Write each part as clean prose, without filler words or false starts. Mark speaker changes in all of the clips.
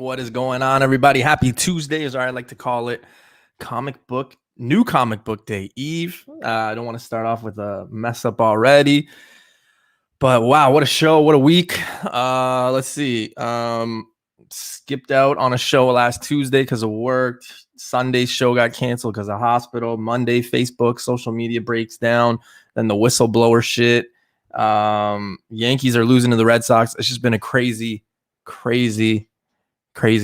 Speaker 1: What is going on, everybody? Happy Tuesday, as I like to call it. New comic book day eve. I don't want to start off with a mess up already. But wow, what a show. What a week. Let's see. Skipped out on a show last Tuesday because of work. Sunday's show got canceled because of hospital. Monday, Facebook, social media breaks down. Then the whistleblower shit. Yankees are losing to the Red Sox. It's just been a crazy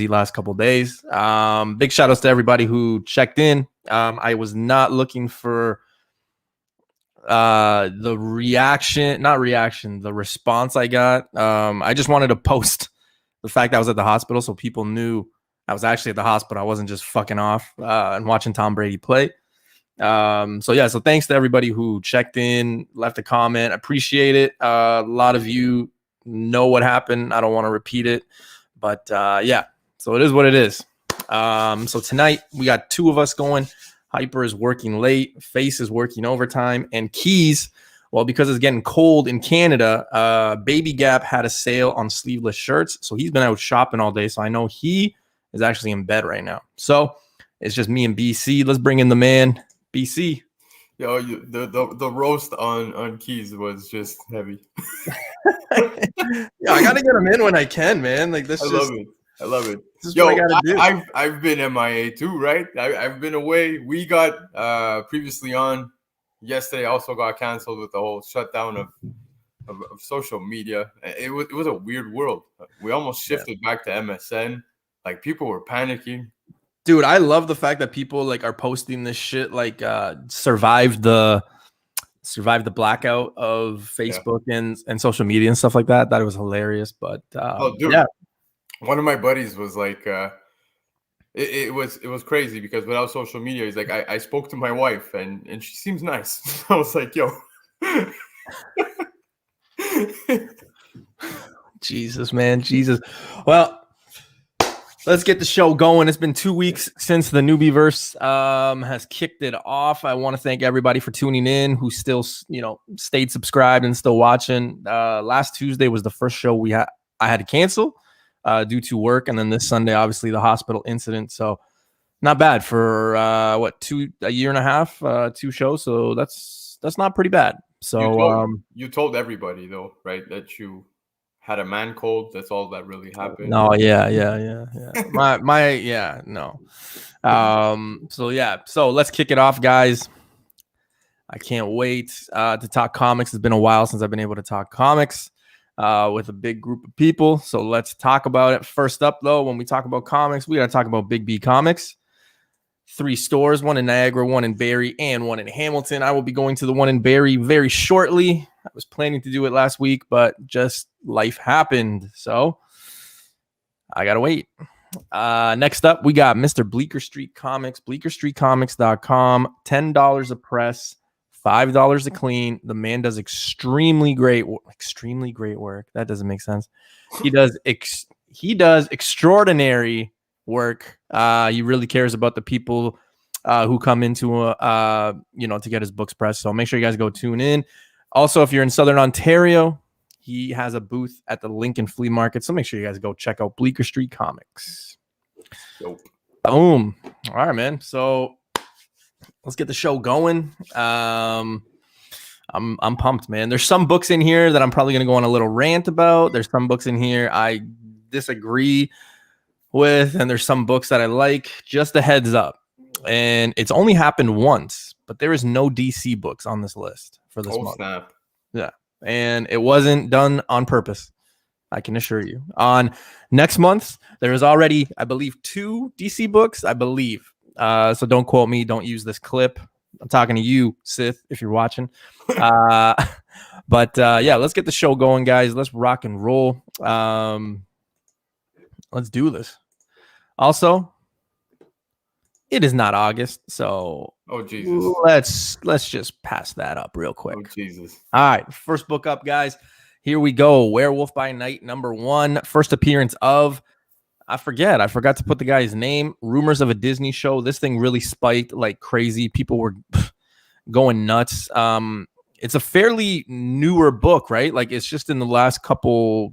Speaker 1: last couple of days. Big shout outs to everybody who checked in. I was not looking for the response I got. I just wanted to post the fact that I was at the hospital so people knew I was actually at the hospital. I wasn't just fucking off and watching Tom Brady play. So thanks to everybody who checked in, left a comment. Appreciate it. A lot of you know what happened. I don't want to repeat it. But so it is what it is. So tonight we got two of us going. Hyper is working late. Face is working overtime. And Keys, well, because it's getting cold in Canada, Baby Gap had a sale on sleeveless shirts. So he's been out shopping all day. So I know he is actually in bed right now. So it's just me and BC. Let's bring in the man, BC.
Speaker 2: Yo, the roast on Keys was just heavy.
Speaker 1: Yeah, I gotta get him in when I can, man. Like this.
Speaker 2: I love it.
Speaker 1: Yo, what I gotta do.
Speaker 2: I've been MIA too, right? I've been away. We got previously on yesterday. Also got canceled with the whole shutdown of social media. It was a weird world. We almost shifted back to MSN. Like people were panicking.
Speaker 1: Dude, I love the fact that people like are posting this shit, like survived the blackout of Facebook and social media and stuff like that. That was hilarious. But
Speaker 2: one of my buddies was like, it was crazy because without social media, he's like, I spoke to my wife and she seems nice. I was like, yo.
Speaker 1: Jesus, man. Jesus. Well, let's get the show going. It's been 2 weeks since the Newbieverse has kicked it off. I want to thank everybody for tuning in who still, stayed subscribed and still watching. Last Tuesday was the first show I had to cancel due to work. And then this Sunday, obviously, the hospital incident. So not bad for, a year and a half, 2 shows. So that's not pretty bad. So
Speaker 2: you told everybody, though, right, that you had a man cold. That's all that really happened.
Speaker 1: No, yeah. No. So let's kick it off, guys. I can't wait to talk comics. It's been a while since I've been able to talk comics with a big group of people. So let's talk about it. First up, though, when we talk about comics, we got to talk about Big B Comics. 3 stores, one in Niagara, one in Barrie, and one in Hamilton. I will be going to the one in Barrie very shortly. I was planning to do it last week, but just life happened. So I got to wait. Next up, we got Mr. Bleecker Street Comics, bleekerstreetcomics.com, $10 a press, $5 a clean. The man does extremely great work. That doesn't make sense. He does extraordinary work. He really cares about the people who come into to get his books pressed. So make sure you guys go tune in. Also, if you're in Southern Ontario, he has a booth at the Lincoln Flea Market. So make sure you guys go check out Bleecker Street Comics.
Speaker 2: Dope.
Speaker 1: Boom. All right, man. So let's get the show going. I'm pumped, man. There's some books in here that I'm probably going to go on a little rant about. There's some books in here I disagree with, and there's some books that I like. Just a heads up. And it's only happened once, but there is no DC books on this list for this month.
Speaker 2: Snap.
Speaker 1: Yeah. And it wasn't done on purpose. I can assure you. On next month, there is already, I believe, 2 DC books, I believe. So don't quote me. Don't use this clip. I'm talking to you, Sith, if you're watching. But let's get the show going, guys. Let's rock and roll. Let's do this. Also, it is not August, so
Speaker 2: Jesus.
Speaker 1: Let's just pass that up real quick.
Speaker 2: Oh Jesus.
Speaker 1: All right, first book up, guys. Here we go. Werewolf by Night, #1. First appearance of, I forgot to put the guy's name. Rumors of a Disney show. This thing really spiked like crazy. People were going nuts. It's a fairly newer book, right? Like it's just in the last couple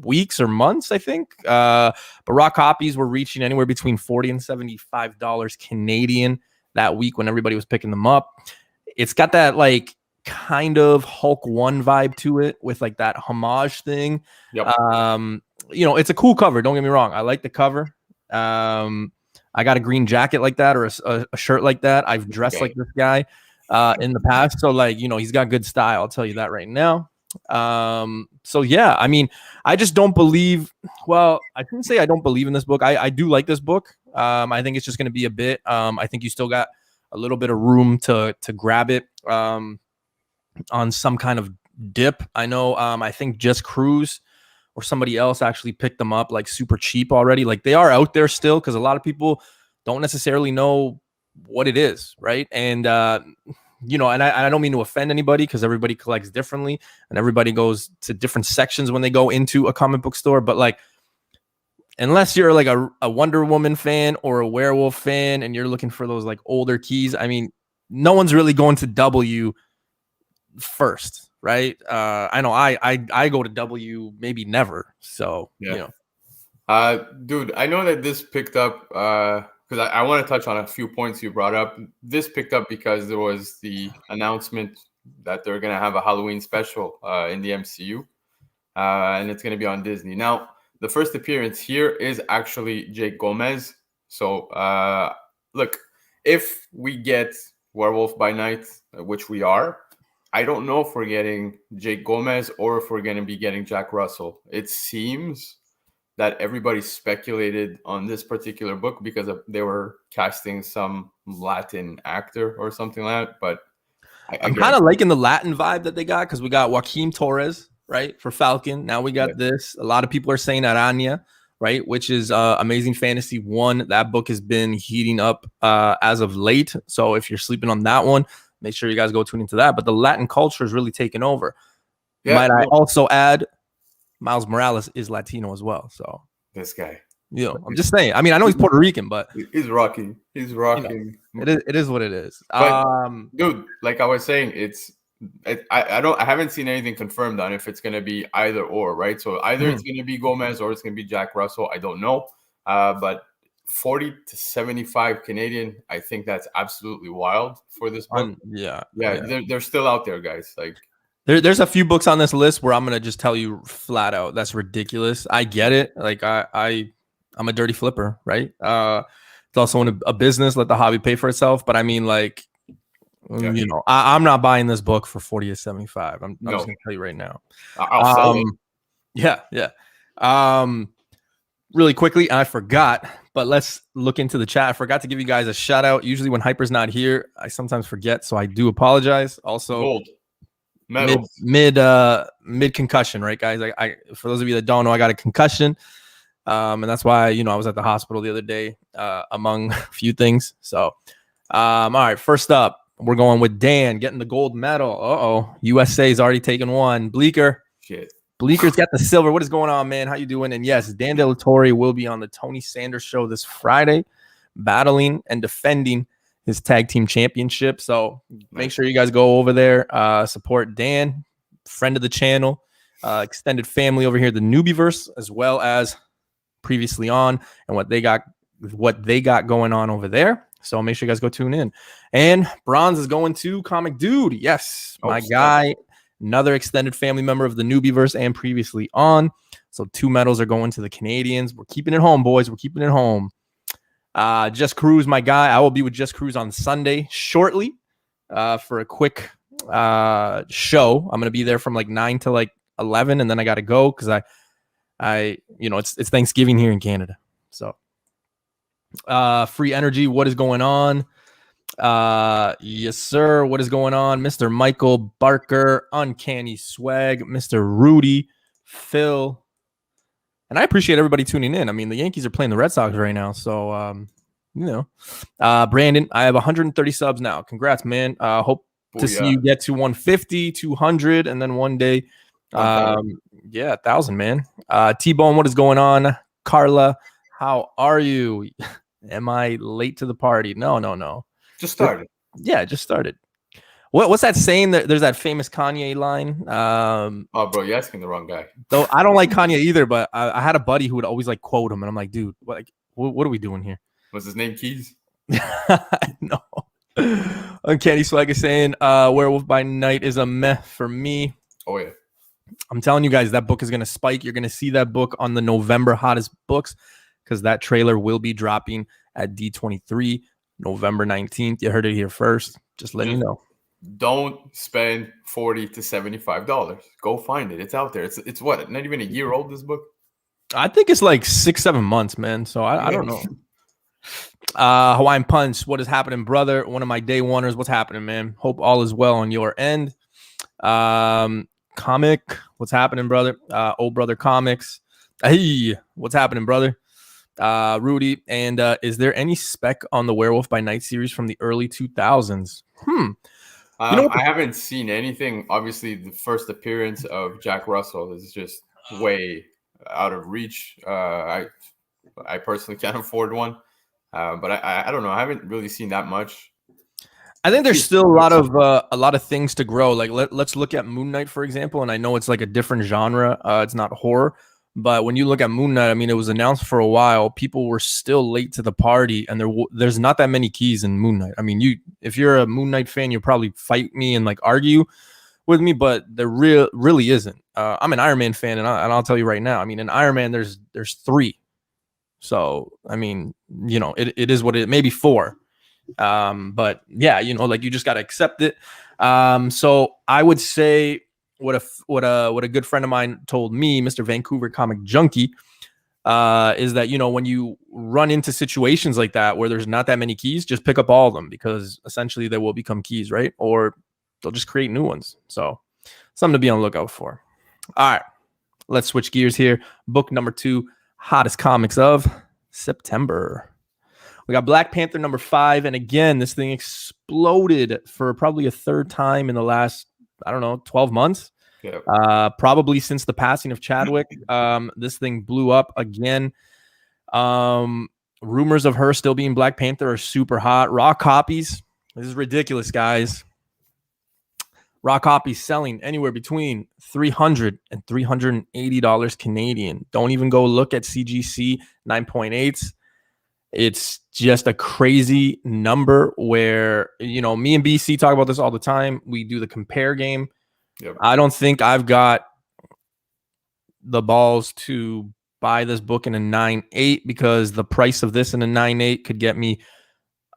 Speaker 1: weeks or months, I think. But raw copies were reaching anywhere between $40 and $75 Canadian that week when everybody was picking them up. It's got that like kind of Hulk 1 vibe to it with like that homage thing.
Speaker 2: Yep.
Speaker 1: It's a cool cover. Don't get me wrong. I like the cover. I got a green jacket like that or a shirt like that. I've dressed like this guy in the past. So like, he's got good style. I'll tell you that right now. So yeah, I mean, I just don't believe, well, I shouldn't say I don't believe in this book. I do like this book. I think it's just going to be a bit, I think you still got a little bit of room to grab it, on some kind of dip. I know, I think Just Cruise or somebody else actually picked them up like super cheap already. Like they are out there still because a lot of people don't necessarily know what it is, right? And and I don't mean to offend anybody because everybody collects differently and everybody goes to different sections when they go into a comic book store. But like, unless you're like a Wonder Woman fan or a werewolf fan and you're looking for those like older keys, I mean, no one's really going to W first, right? I know I go to W maybe never. So
Speaker 2: dude, I know that this picked up because I want to touch on a few points you brought up. This picked up because there was the announcement that they're going to have a Halloween special in the MCU, and it's going to be on Disney. Now, the first appearance here is actually Jake Gomez. So, look, if we get Werewolf by Night, which we are, I don't know if we're getting Jake Gomez or if we're going to be getting Jack Russell. It seems that everybody speculated on this particular book because they were casting some Latin actor or something like that. But
Speaker 1: I'm kind of liking the Latin vibe that they got because we got Joaquin Torres, right, for Falcon. Now we got this. A lot of people are saying Aranya, right, which is Amazing Fantasy 1. That book has been heating up as of late. So if you're sleeping on that one, make sure you guys go tune into that. But the Latin culture is really taking over. Might I also add, Miles Morales is Latino as well. So
Speaker 2: this guy,
Speaker 1: I'm just saying. I mean, I know he's Puerto Rican, but
Speaker 2: he's rocking. He's rocking.
Speaker 1: It is what it is.
Speaker 2: But, dude, like I was saying, I haven't seen anything confirmed on if it's gonna be either or, right? So either it's gonna be Gomez or it's gonna be Jack Russell. I don't know. But 40 to 75 Canadian, I think that's absolutely wild for this book. They're still out there, guys. Like.
Speaker 1: There's a few books on this list where I'm gonna just tell you flat out that's ridiculous. I get it. Like I'm a dirty flipper, right? It's also a business. Let the hobby pay for itself. But I mean, like, I'm not buying this book for 40 to 75. I'm just gonna tell you right now.
Speaker 2: I'll sell it.
Speaker 1: Yeah. Really quickly, I forgot, but let's look into the chat. I forgot to give you guys a shout out. Usually when Hyper's not here, I sometimes forget, so I do apologize. Also.
Speaker 2: Gold.
Speaker 1: Mid concussion, right, guys? I for those of you that don't know, I got a concussion, and that's why I was at the hospital the other day, among a few things. So, all right, first up, we're going with Dan getting the gold medal. USA's already taken one. Bleeker's got the silver. What is going on, man? How you doing? And yes, Dan De La Torre will be on the Tony Sanders show this Friday, battling and defending his tag team championship. So make sure you guys go over there, support Dan, friend of the channel, extended family over here, the Newbieverse, as well as previously on and what they got going on over there. So make sure you guys go tune in. And bronze is going to Comic Dude. Yes, my guy, another extended family member of the Newbieverse and previously on. So 2 medals are going to the Canadians. We're keeping it home, boys. We're keeping it home. Just Cruise, my guy. I will be with Just Cruise on Sunday shortly for a quick show. I'm gonna be there from like 9 to like 11, and then I gotta go because it's Thanksgiving here in Canada. So Free Energy, what is going on? Yes, sir. What is going on? Mr. Michael Barker, Uncanny Swag, Mr. Rudy, Phil. And I appreciate everybody tuning in. I mean, the Yankees are playing the Red Sox right now. So, Brandon, I have 130 subs now. Congrats, man. Hope to see you get to 150, 200, and then one day, 1,000, man. T-Bone, what is going on? Carla, how are you? Am I late to the party? No.
Speaker 2: Just started.
Speaker 1: Yeah, just started. What's that saying? That there's that famous Kanye line.
Speaker 2: Oh, bro, you're asking the wrong guy.
Speaker 1: Though I don't like Kanye either, but I had a buddy who would always like quote him, and I'm like, dude, what are we doing here?
Speaker 2: Was his name Keys?
Speaker 1: No. Uncanny Swag is saying, Werewolf by Night is a meh for me.
Speaker 2: Oh yeah.
Speaker 1: I'm telling you guys, that book is gonna spike. You're gonna see that book on the November hottest books because that trailer will be dropping at D23 November 19th. You heard it here first. Just letting you know.
Speaker 2: Don't spend $40 to $75. Go find it. It's out there. It's what? Not even a year old, this book?
Speaker 1: I think it's like 6-7 months, man. So I don't know. Hawaiian Punch, what is happening, brother? One of my day oneers. What's happening, man? Hope all is well on your end. Comic, what's happening, brother? Old Brother Comics. Hey, what's happening, brother? Rudy, and is there any spec on the Werewolf by Night series from the early 2000s?
Speaker 2: I haven't seen anything. Obviously, the first appearance of Jack Russell is just way out of reach. I personally can't afford one, but I don't know. I haven't really seen that much.
Speaker 1: I think there's still a lot of things to grow. Like let's look at Moon Knight, for example. And I know it's like a different genre. It's not horror, but when you look at Moon Knight, I mean, it was announced for a while. People were still late to the party, and there's not that many keys in Moon Knight. I mean, if you're a Moon Knight fan, you'll probably fight me and like argue with me, but there really isn't. I'm an Iron Man fan, and I'll tell you right now. I mean, in Iron Man, there's 3. So I mean, it is what it maybe 4. But yeah, like you just got to accept it. So I would say what a good friend of mine told me, Mr. Vancouver Comic Junkie, is that, when you run into situations like that, where there's not that many keys, just pick up all of them, because essentially they will become keys, right? Or they'll just create new ones. So something to be on the lookout for. All right, let's switch gears here. Book number 2, hottest comics of September. We got Black Panther number 5. And again, this thing exploded for probably a third time in the last, 12 months. Yep. Probably since the passing of Chadwick. This thing blew up again. Rumors of her still being Black Panther are super hot. Raw copies. This is ridiculous, guys. Raw copies selling anywhere between $300 and $380 Canadian. Don't even go look at CGC 9.8s. It's just a crazy number where, me and BC talk about this all the time. We do the compare game. Yep. I don't think I've got the balls to buy this book in a 9.8, because the price of this in a 9.8 could get me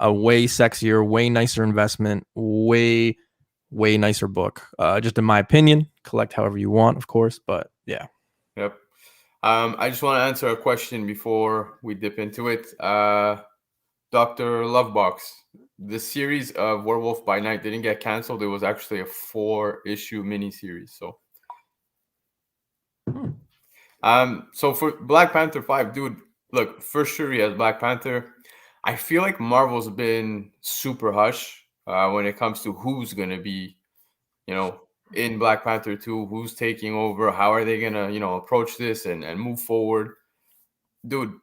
Speaker 1: a way sexier, way nicer investment, way nicer book. Just in my opinion. Collect however you want, of course, but yeah.
Speaker 2: Yep. I just want to answer a question before we dip into it. Dr. Lovebox, the series of Werewolf by Night didn't get canceled. It was actually a 4-issue miniseries. So for Black Panther 5, dude, look, for Shuri as Black Panther, I feel like Marvel's been super hush when it comes to who's going to be, in Black Panther 2, who's taking over, how are they gonna, approach this and move forward. Dude,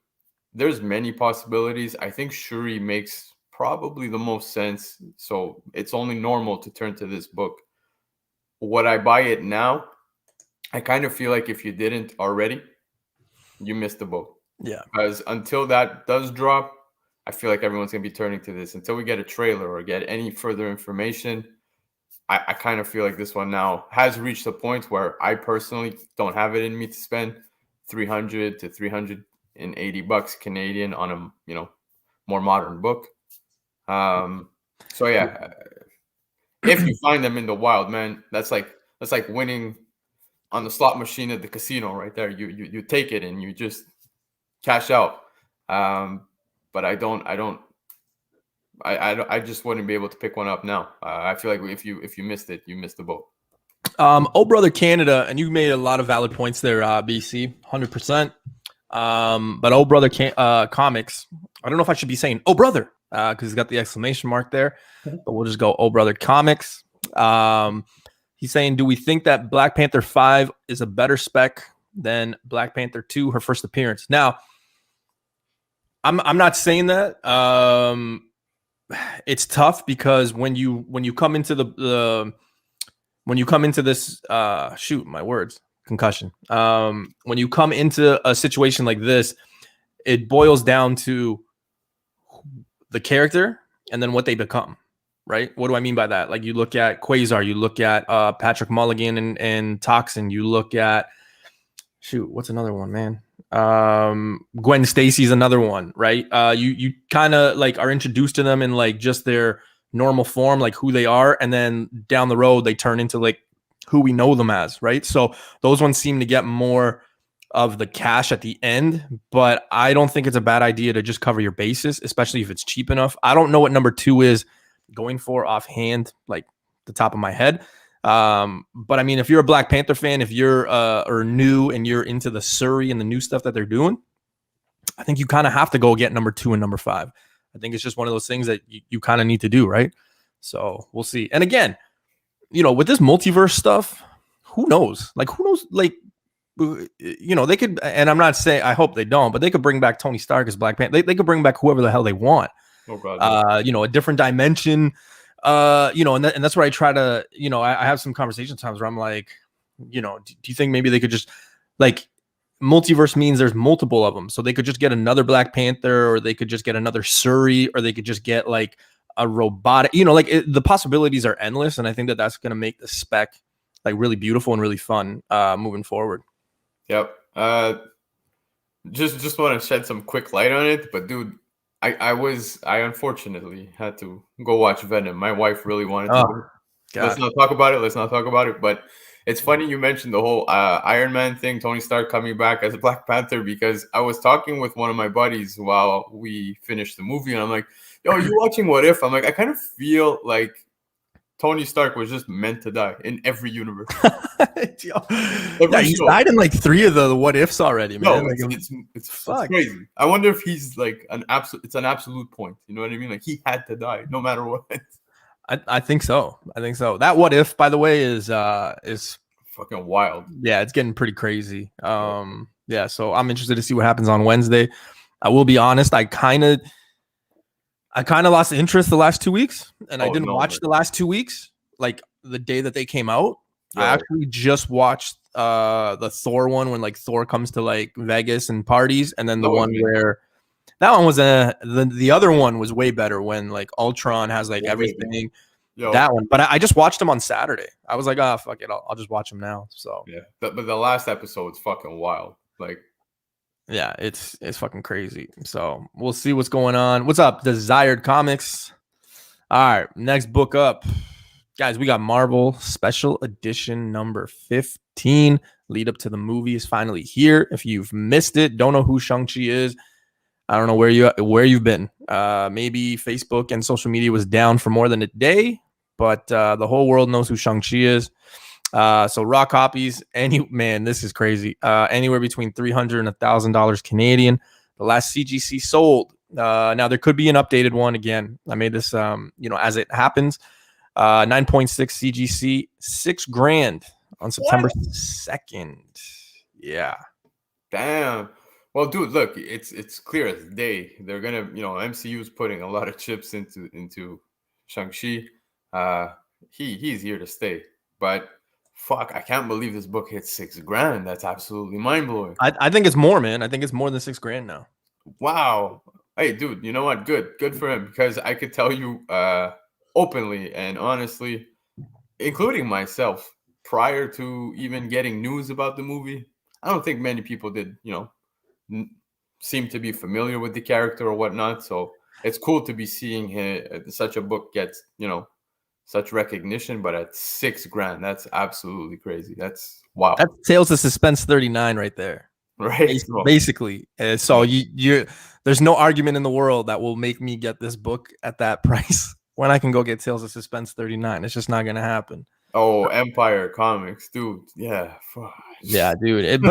Speaker 2: there's many possibilities. I think Shuri makes probably the most sense, so it's only normal to turn to this book. Would I buy it now? I kind of feel like if you didn't already, you missed the boat.
Speaker 1: Yeah.
Speaker 2: Because until that does drop, I feel like everyone's gonna be turning to this. Until we get a trailer or get any further information, I kind of feel like this one now has reached a point where I personally don't have it in me to spend $300 to $380 Canadian on a more modern book. So yeah, if you find them in the wild, man, that's like winning on the slot machine at the casino right there. You take it and you just cash out. But I just wouldn't be able to pick one up now. I feel like if you missed it, you missed the boat.
Speaker 1: Oh Brother Canada, and you made a lot of valid points there, BC, 100%. But Oh Brother Comics, I don't know if I should be saying Oh Brother, because it's got the exclamation mark there, but we'll just go Oh Brother Comics. He's saying, do we think that Black Panther 5 is a better spec than Black Panther 2, her first appearance? Now, I'm not saying that. it's tough because when you come into the when you come into this shoot my words concussion when you come into a situation like this, it boils down to the character and then what they become, right? What do I mean by that? Like you look at Quasar, you look at Patrick Mulligan and Toxin, you look at what's another one, man? Gwen Stacy's another one, right? You kind of like are introduced to them in like just their normal form, like who they are, and then down the road they turn into like who we know them as, right? So those ones seem to get more of the cash at the end, but I don't think it's a bad idea to just cover your bases, especially if it's cheap enough. I don't know what number 2 is going for offhand, like the top of my head. But I mean, if you're a Black Panther fan, if you're or new and you're into the Surrey and the new stuff that they're doing, I think you kind of have to go get number 2 and number 5. I think it's just one of those things that you kind of need to do, right? So we'll see. And again, with this multiverse stuff, who knows? Like, who knows? Like, they could, and I'm not saying, I hope they don't, but they could bring back Tony Stark as Black Panther. They could bring back whoever the hell they want.
Speaker 2: Oh God,
Speaker 1: a different dimension. And that's where I try to, I have some conversation times where I'm like, do you think maybe they could just like multiverse means there's multiple of them. So they could just get another Black Panther, or they could just get another Shuri, or they could just get like a robotic, the possibilities are endless. And I think that that's going to make the spec like really beautiful and really fun moving forward.
Speaker 2: Yep. Just want to shed some quick light on it, but dude, I unfortunately had to go watch Venom. My wife really wanted to. Let's not talk about it. But it's funny you mentioned the whole Iron Man thing, Tony Stark coming back as a Black Panther, because I was talking with one of my buddies while we finished the movie, and I'm like, yo, you watching What If? I'm like, I kind of feel like Tony Stark was just meant to die in every universe.
Speaker 1: He's died in like 3 of the What Ifs already, man.
Speaker 2: No, it's crazy. I wonder if he's like an absolute point. You know what I mean? Like he had to die no matter what.
Speaker 1: I think so. That What If, by the way, is
Speaker 2: fucking wild.
Speaker 1: Yeah, it's getting pretty crazy. Yeah, so I'm interested to see what happens on Wednesday. I will be honest, I kind of lost interest the last 2 weeks, and I didn't watch the last 2 weeks, like the day that they came out. I actually just watched the Thor one when like Thor comes to like Vegas and parties, and then the one where that one was the other one was way better when like Ultron has like everything. That one, but I just watched them on Saturday. I was like, oh fuck it, I'll just watch them now. So
Speaker 2: yeah, but the last episode's fucking wild. Like,
Speaker 1: yeah, it's fucking crazy. So we'll see what's going on. What's up, Desired Comics? All right, next book up. Guys, we got Marvel Special Edition number 15. Lead up to the movie is finally here. If you've missed it, don't know who Shang-Chi is, I don't know where you've been. Maybe Facebook and social media was down for more than a day, but the whole world knows who Shang-Chi is. So raw copies, man, this is crazy. Anywhere between $300 and $1,000 Canadian. The last CGC sold. Now there could be an updated one. Again, I made this, as it happens. 9.6 CGC, $6,000 on September 2nd. Yeah. Damn.
Speaker 2: Well, dude, look, it's clear as day. They're gonna, MCU is putting a lot of chips into Shang-Chi. He's here to stay. But fuck, I can't believe this book hit $6,000. That's absolutely mind blowing.
Speaker 1: I think it's more, man. I think it's more than $6,000 now.
Speaker 2: Wow. Hey, dude, you know what? Good for him, because I could tell you openly and honestly, including myself, prior to even getting news about the movie, I don't think many people did, seem to be familiar with the character or whatnot. So it's cool to be seeing such a book get, such recognition. But at $6,000, that's absolutely crazy. That's wow.
Speaker 1: That's Tales of Suspense 39 right there.
Speaker 2: Right.
Speaker 1: Basically. So you there's no argument in the world that will make me get this book at that price when I can go get Tales of Suspense 39. It's just not going to happen.
Speaker 2: Oh, Empire Comics, dude. Yeah.
Speaker 1: Yeah, dude.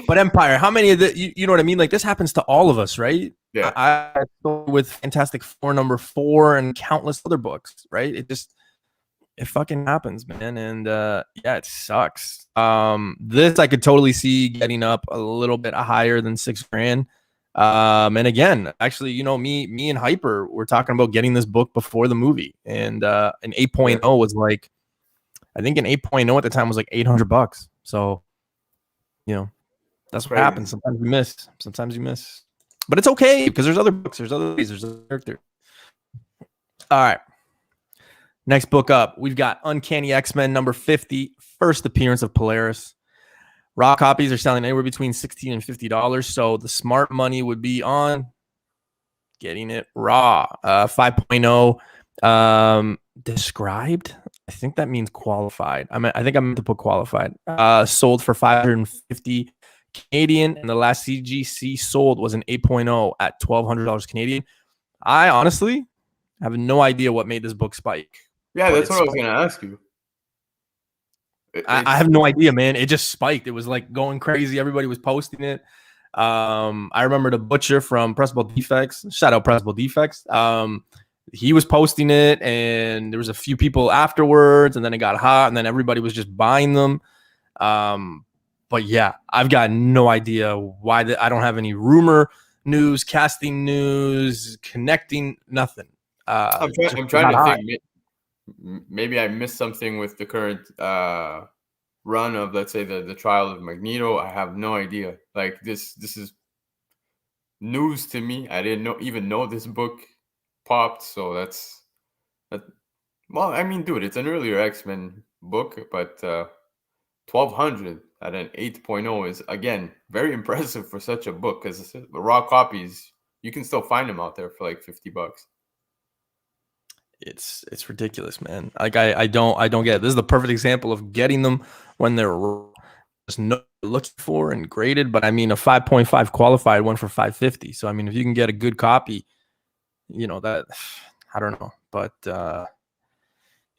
Speaker 1: But Empire, how many of the, you know what I mean? Like this happens to all of us, right?
Speaker 2: Yeah.
Speaker 1: I with Fantastic Four number 4 and countless other books, right? It fucking happens, man. And yeah, it sucks. This I could totally see getting up a little bit higher than $6,000. And again, actually, you know, me and Hyper were talking about getting this book before the movie, and an 8.0 was like, I think an 8.0 at the time was like $800. So, you know, that's what happens. Sometimes you miss. Sometimes you miss. But it's okay because there's other books, there's other ways, there's other characters. All right. Next book up, we've got Uncanny X-Men number 50, first appearance of Polaris. Raw copies are selling anywhere between $16 and $50. So the smart money would be on getting it raw. 5.0 described. I think that means qualified. I think I meant to put qualified. Sold for 550 Canadian, and the last CGC sold was an 8.0 at $1,200 Canadian. I honestly have no idea what made this book spike.
Speaker 2: Yeah, that's what I was going to ask you.
Speaker 1: I have no idea, man. It just spiked. It was like going crazy. Everybody was posting it. I remember the Butcher from Pressable Defects. Shout out Pressable Defects. He was posting it, and there was a few people afterwards, and then it got hot, and then everybody was just buying them. But yeah, I've got no idea why I don't have any rumor news, casting news, connecting, nothing.
Speaker 2: I'm trying to think. Maybe I missed something with the current run of, let's say, the trial of Magneto. I have no idea. Like this is news to me. I didn't even know this book popped. So that's well, I mean, dude, it's an earlier X-Men book, but 1,200 at an 8.0 is, again, very impressive for such a book, because the raw copies, you can still find them out there for like $50.
Speaker 1: It's ridiculous, man. Like I don't get it. This is the perfect example of getting them when they're just looking for and graded. But I mean, a 5.5 qualified one for 550. So I mean, if you can get a good copy, you know, that, I don't know, but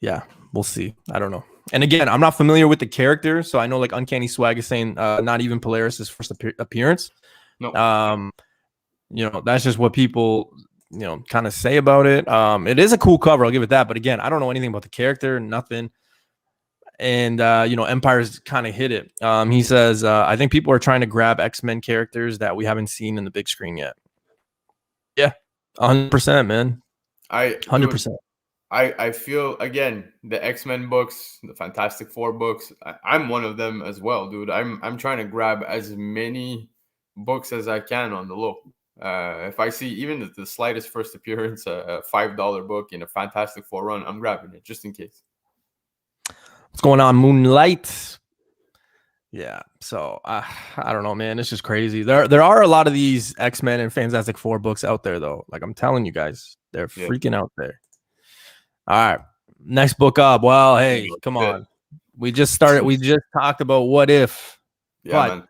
Speaker 1: yeah, we'll see. I don't know. And again, I'm not familiar with the character, so I know like Uncanny Swag is saying not even Polaris' first appearance.
Speaker 2: No.
Speaker 1: You know, that's just what people, you know, kind of say about it. It is a cool cover, I'll give it that. But again, I don't know anything about the character, nothing. And you know, Empire's kind of hit it. He says, I think people are trying to grab X-Men characters that we haven't seen in the big screen yet. Yeah, 100%, man. 100%.
Speaker 2: I feel, again, the X-Men books, the Fantastic Four books, I'm one of them as well, dude. I'm trying to grab as many books as I can on the low. If I see even the slightest first appearance, a $5 book in a Fantastic Four run, I'm grabbing it just in case.
Speaker 1: What's going on, Moonlight? Yeah, so I don't know, man. It's just crazy. There are a lot of these X-Men and Fantastic Four books out there, though. Like I'm telling you guys, they're freaking out there. All right, next book up. Well, hey, come on. We just started. We just talked about What If.
Speaker 2: Yeah,
Speaker 1: but
Speaker 2: man.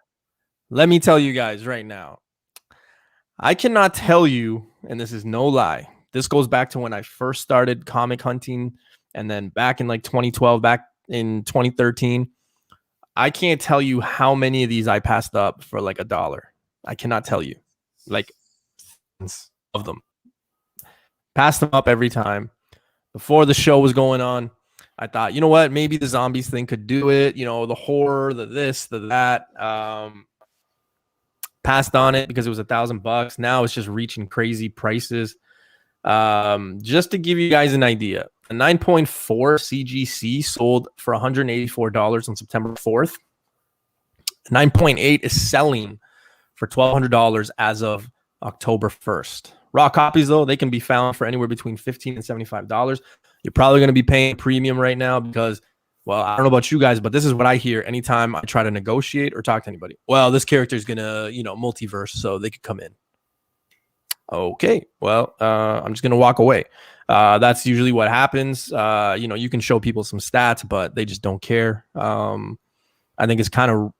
Speaker 1: Let me tell you guys right now. I cannot tell you, and this is no lie. This goes back to when I first started comic hunting, and then back in like 2012, back in 2013. I can't tell you how many of these I passed up for like $1. I cannot tell you, like, of them. Passed them up every time. Before the show was going on, I thought, you know what, maybe the zombies thing could do it. You know, the horror, the this, the that. Passed on it because it was $1,000. Now it's just reaching crazy prices. Just to give you guys an idea, a 9.4 CGC sold for $184 on September 4th. 9.8 is selling for $1,200 as of October 1st. Raw copies, though, they can be found for anywhere between $15 and $75. You're probably going to be paying a premium right now because, well, I don't know about you guys, but this is what I hear anytime I try to negotiate or talk to anybody. Well, this character is going to, you know, multiverse, so they could come in. Okay, well, I'm just going to walk away. That's usually what happens. You know, you can show people some stats, but they just don't care. I think it's kind of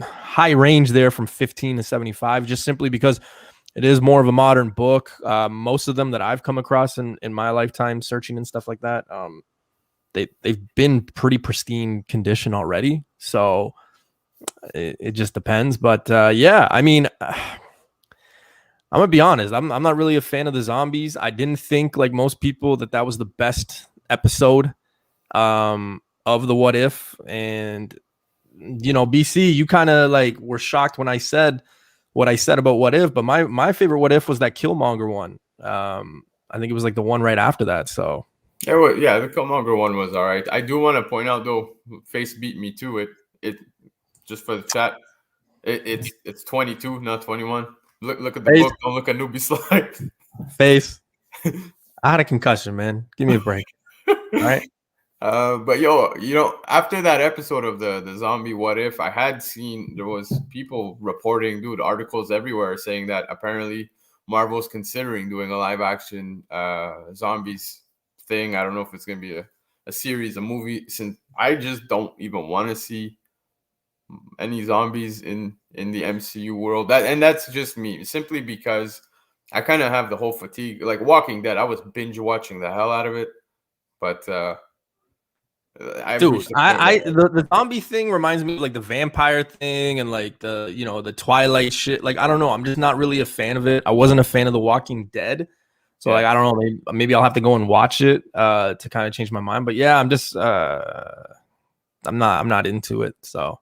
Speaker 1: high range there from 15 to 75, just simply because it is more of a modern book. Most of them that I've come across in my lifetime searching and stuff like that, they've been pretty pristine condition already. So it just depends. But yeah, I mean, I'm gonna be honest. I'm not really a fan of the zombies. I didn't think, like most people, that was the best episode of the What If. And you know, BC, you kind of like were shocked when I said what I said about What If, but my favorite What If was that Killmonger one. I think it was like the one right after that. So
Speaker 2: Yeah, the Killmonger one was all right. I do want to point out though, Face beat me to it. It just for the chat. It's 22, not 21. Look at the
Speaker 1: Face,
Speaker 2: book. Don't look at newbie slide.
Speaker 1: Face, I had a concussion, man. Give me a break. All right.
Speaker 2: But yo, after that episode of the zombie What If, I had seen there was people reporting, dude, articles everywhere saying that apparently Marvel's considering doing a live action zombies thing. I don't know if it's gonna be a series, a movie, since I just don't even want to see any zombies in the MCU world. That's just me, simply because I kind of have the whole fatigue. Like Walking Dead, I was binge watching the hell out of it, but I've
Speaker 1: Dude,
Speaker 2: reached the point where
Speaker 1: the zombie thing reminds me of like the vampire thing and like the Twilight shit. Like I don't know, I'm just not really a fan of it. I wasn't a fan of The Walking Dead, so like I don't know, maybe I'll have to go and watch it to kind of change my mind. But yeah, I'm just I'm not into it. So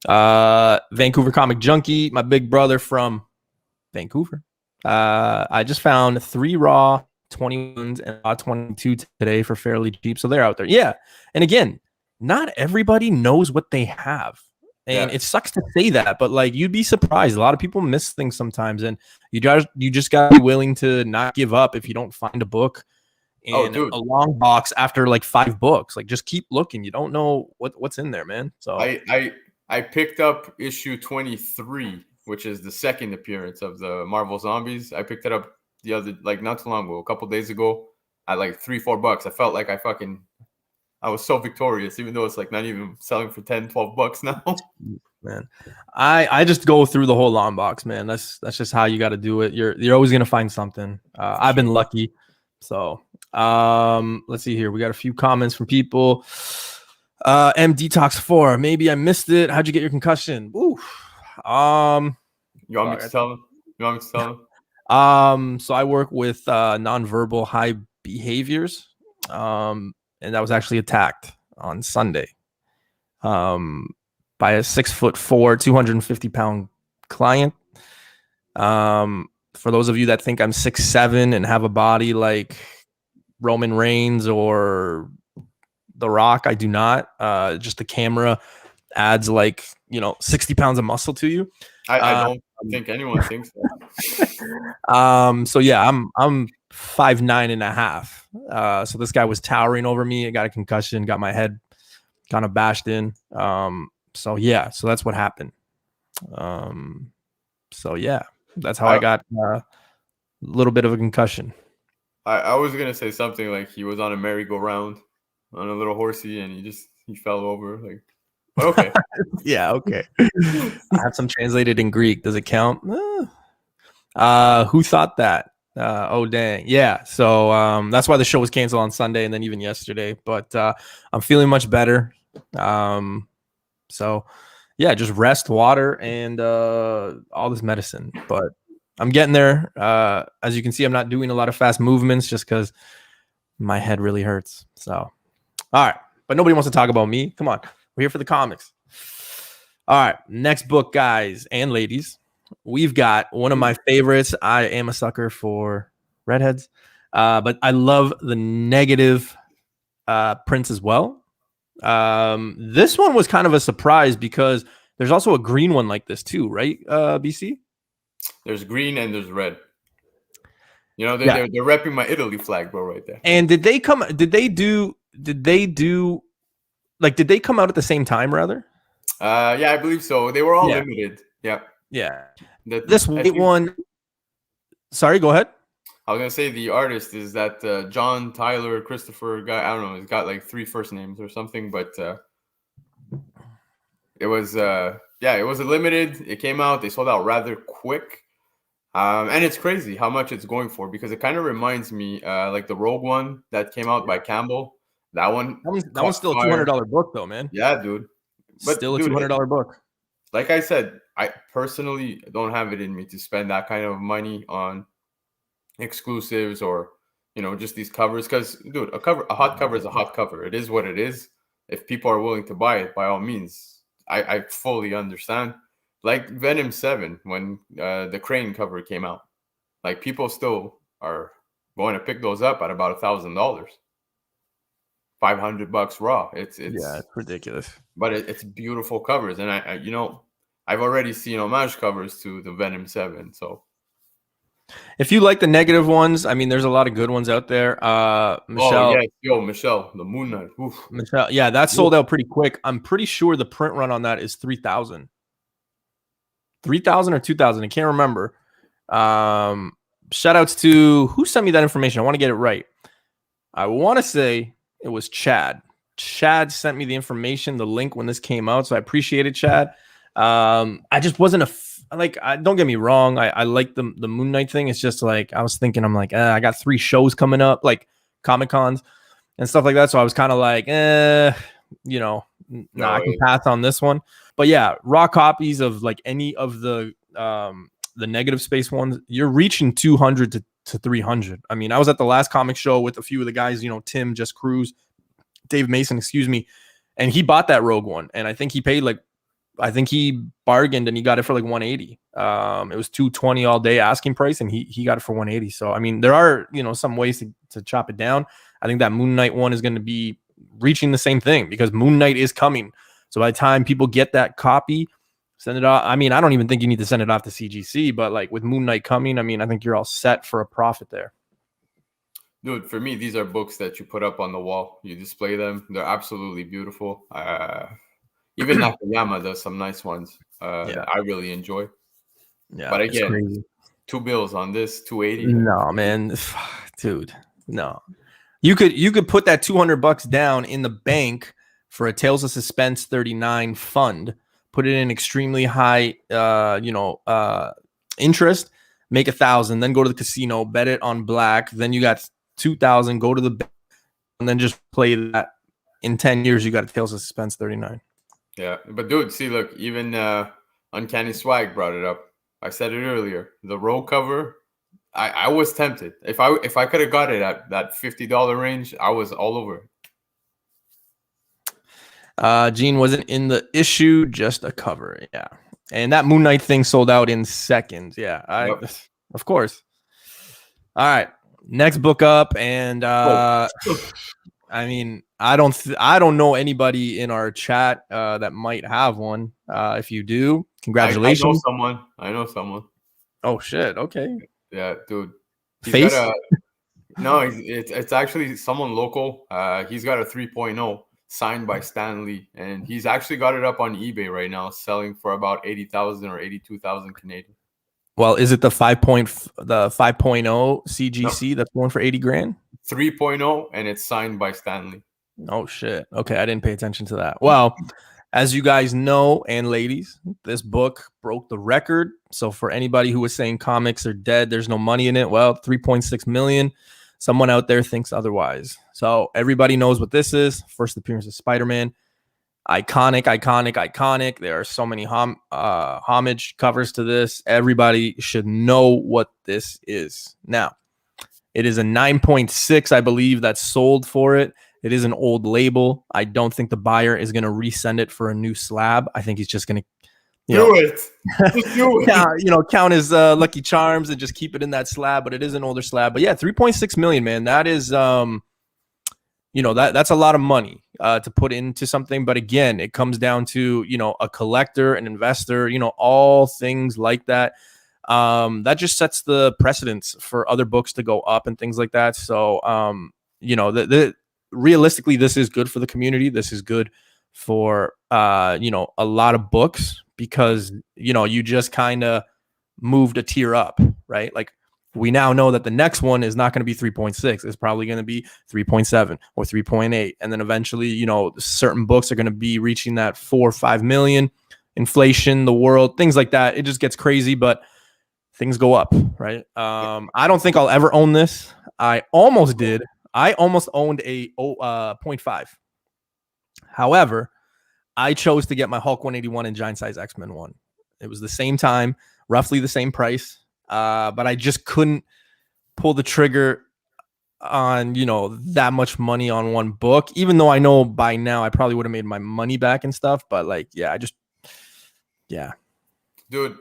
Speaker 1: Vancouver Comic Junkie, my big brother from Vancouver. I just found 3 raw 21s and raw 22 today for fairly cheap. So they're out there. Yeah. And again, not everybody knows what they have. And it sucks to say that, but like you'd be surprised. A lot of people miss things sometimes, and you just gotta be willing to not give up if you don't find a book in a long box after like 5 books. Like just keep looking. You don't know what's in there, man. So
Speaker 2: I picked up issue 23, which is the second appearance of the Marvel Zombies. I picked it up the other, like not too long ago, a couple days ago, at like $3-4. I felt like I was so victorious, even though it's like not even selling for $10-12 now.
Speaker 1: Man, I just go through the whole long box, man. That's just how you got to do it. You're always gonna find something. I've been lucky. So let's see here. We got a few comments from people. M Detox 4. Maybe I missed it. How'd you get your concussion? Ooh.
Speaker 2: You want me to tell
Speaker 1: them? So I work with nonverbal high behaviors. And that was actually attacked on Sunday. By a 6'4", 250-pound client. For those of you that think I'm 6'7" and have a body like Roman Reigns or The Rock, I do not. Just the camera adds like 60 pounds of muscle to you.
Speaker 2: I don't think anyone thinks that.
Speaker 1: So yeah, I'm 5'9.5". So this guy was towering over me. I got a concussion, got my head kind of bashed in. So yeah, so that's what happened. So yeah, that's how I got a little bit of a concussion.
Speaker 2: I was gonna say something like he was on a merry-go-round on a little horsey and he fell over. Like, but okay.
Speaker 1: Yeah, okay. I have some translated in Greek. Does it count? Who thought that? Oh dang, yeah. So that's why the show was canceled on Sunday and then even yesterday. But I'm feeling much better. So yeah, just rest, water, and all this medicine. But I'm getting there. As you can see, I'm not doing a lot of fast movements just because my head really hurts. So all right, but nobody wants to talk about me. Come on, we're here for the comics. All right, next book, guys and ladies. We've got one of my favorites. I am a sucker for redheads, but I love the negative prints as well. This one was kind of a surprise because there's also a green one like this too, right? BC?
Speaker 2: There's green and there's red. They're repping my Italy flag, bro, right there.
Speaker 1: And did they come out at the same time, rather?
Speaker 2: Yeah, I believe so. They were all limited. Yeah.
Speaker 1: Yeah. This white one. Sorry, go ahead.
Speaker 2: I was gonna say the artist is that John Tyler Christopher guy. I don't know. He's got like 3 first names or something, but it was it was a limited. It came out. They sold out rather quick, and it's crazy how much it's going for because it kind of reminds me like the Rogue One that came out by Campbell. That one's
Speaker 1: still a $200 book though, man.
Speaker 2: Yeah, dude.
Speaker 1: But still a $200 book.
Speaker 2: Like I said, I personally don't have it in me to spend that kind of money on exclusives or just these covers because, dude, a hot cover is a hot cover. It is what it is. If people are willing to buy it, by all means, I fully understand. like Venom 7 when the Crane cover came out. Like people still are going to pick those up at about $1,000, $500 raw. It's
Speaker 1: ridiculous.
Speaker 2: but it's beautiful covers, and I I've already seen homage covers to the Venom 7. So
Speaker 1: if you like the negative ones, I mean, there's a lot of good ones out there. Michelle,
Speaker 2: Michelle, the Moon Knight. Oof.
Speaker 1: Michelle, yeah, that sold out pretty quick. I'm pretty sure the print run on that is 3,000 or 2,000. I can't remember. Shout outs to who sent me that information. I want to get it right. I want to say it was Chad. Chad sent me the information, the link when this came out. So I appreciate it, Chad. I just wasn't don't get me wrong. I like the Moon Knight thing. It's just like, I was thinking, I'm like, I got 3 shows coming up, like Comic Cons and stuff like that. So I was kind of like, I can pass on this one. But yeah, raw copies of like any of the negative space ones, you're reaching 200 to 300. I mean, I was at the last comic show with a few of the guys, Tim, Just Cruz, Dave Mason, and he bought that Rogue one. And I think he paid he bargained and he got it for like 180. It was 220 all day asking price, and he got it for 180. So, I mean, there are, some ways to chop it down. I think that Moon Knight one is going to be reaching the same thing because Moon Knight is coming. So by the time people get that copy, send it off. I mean, I don't even think you need to send it off to CGC, but like with Moon Knight coming, I mean, I think you're all set for a profit there.
Speaker 2: Dude, for me, these are books that you put up on the wall. You display them. They're absolutely beautiful. Even Nakayama does some nice ones that I really enjoy.
Speaker 1: Yeah,
Speaker 2: but again, $2 on this, 280.
Speaker 1: No, man, dude, no. You could put that $200 down in the bank for a Tales of Suspense 39 fund. Put it in extremely high, interest. Make 1,000, then go to the casino, bet it on black. Then you got 2,000. Go to the bank, and then just play that. In 10 years, you got a Tales of Suspense 39.
Speaker 2: Yeah, but dude, see, look, even Uncanny Swag brought it up. I said it earlier. The Rogue cover, I was tempted. If I could have got it at that $50 range, I was all over it.
Speaker 1: Gene wasn't in the issue, just a cover. Yeah, and that Moon Knight thing sold out in seconds. Yeah, of course. All right, next book up, and I mean, I don't know anybody in our chat that might have one. If you do, congratulations.
Speaker 2: I know someone.
Speaker 1: Oh shit! Okay.
Speaker 2: Yeah, dude.
Speaker 1: Face?
Speaker 2: It's actually someone local. He's got a 3.0 signed by Stan Lee, and he's actually got it up on eBay right now, selling for about 80,000 or 82,000 Canadian.
Speaker 1: Well, is it the 5.0 CGC that's going for 80 grand?
Speaker 2: 3.0, and it's signed by Stan Lee.
Speaker 1: Oh shit! Okay, I didn't pay attention to that. Well, as you guys know, and ladies, this book broke the record. So for anybody who was saying comics are dead, there's no money in it, well, 3.6 million. Someone out there thinks otherwise. So everybody knows what this is. First appearance of Spider-Man. Iconic. There are so many homage covers to this. Everybody should know what this is. Now, it is a 9.6, I believe, that's sold for it. It is an old label. I don't think the buyer is going to resend it for a new slab. I think he's just going to
Speaker 2: do it.
Speaker 1: Count his Lucky Charms and just keep it in that slab. But it is an older slab. But yeah, 3.6 million, man. That is, that's a lot of money to put into something. But again, it comes down to, a collector, an investor, all things like that. That just sets the precedence for other books to go up and things like that. So, realistically, this is good for the community. This is good for, a lot of books because, you just kind of moved a tier up, right? Like we now know that the next one is not going to be 3.6. It's probably going to be 3.7 or 3.8. And then eventually, certain books are going to be reaching that 4 or 5 million. Inflation, the world, things like that. It just gets crazy, but things go up, right? I don't think I'll ever own this. I almost did. I almost owned a 0.5. However, I chose to get my Hulk 181 and Giant Size X-Men one. It was the same time, roughly the same price, but I just couldn't pull the trigger on, that much money on one book, even though I know by now I probably would have made my money back and stuff. But like, yeah.
Speaker 2: Dude,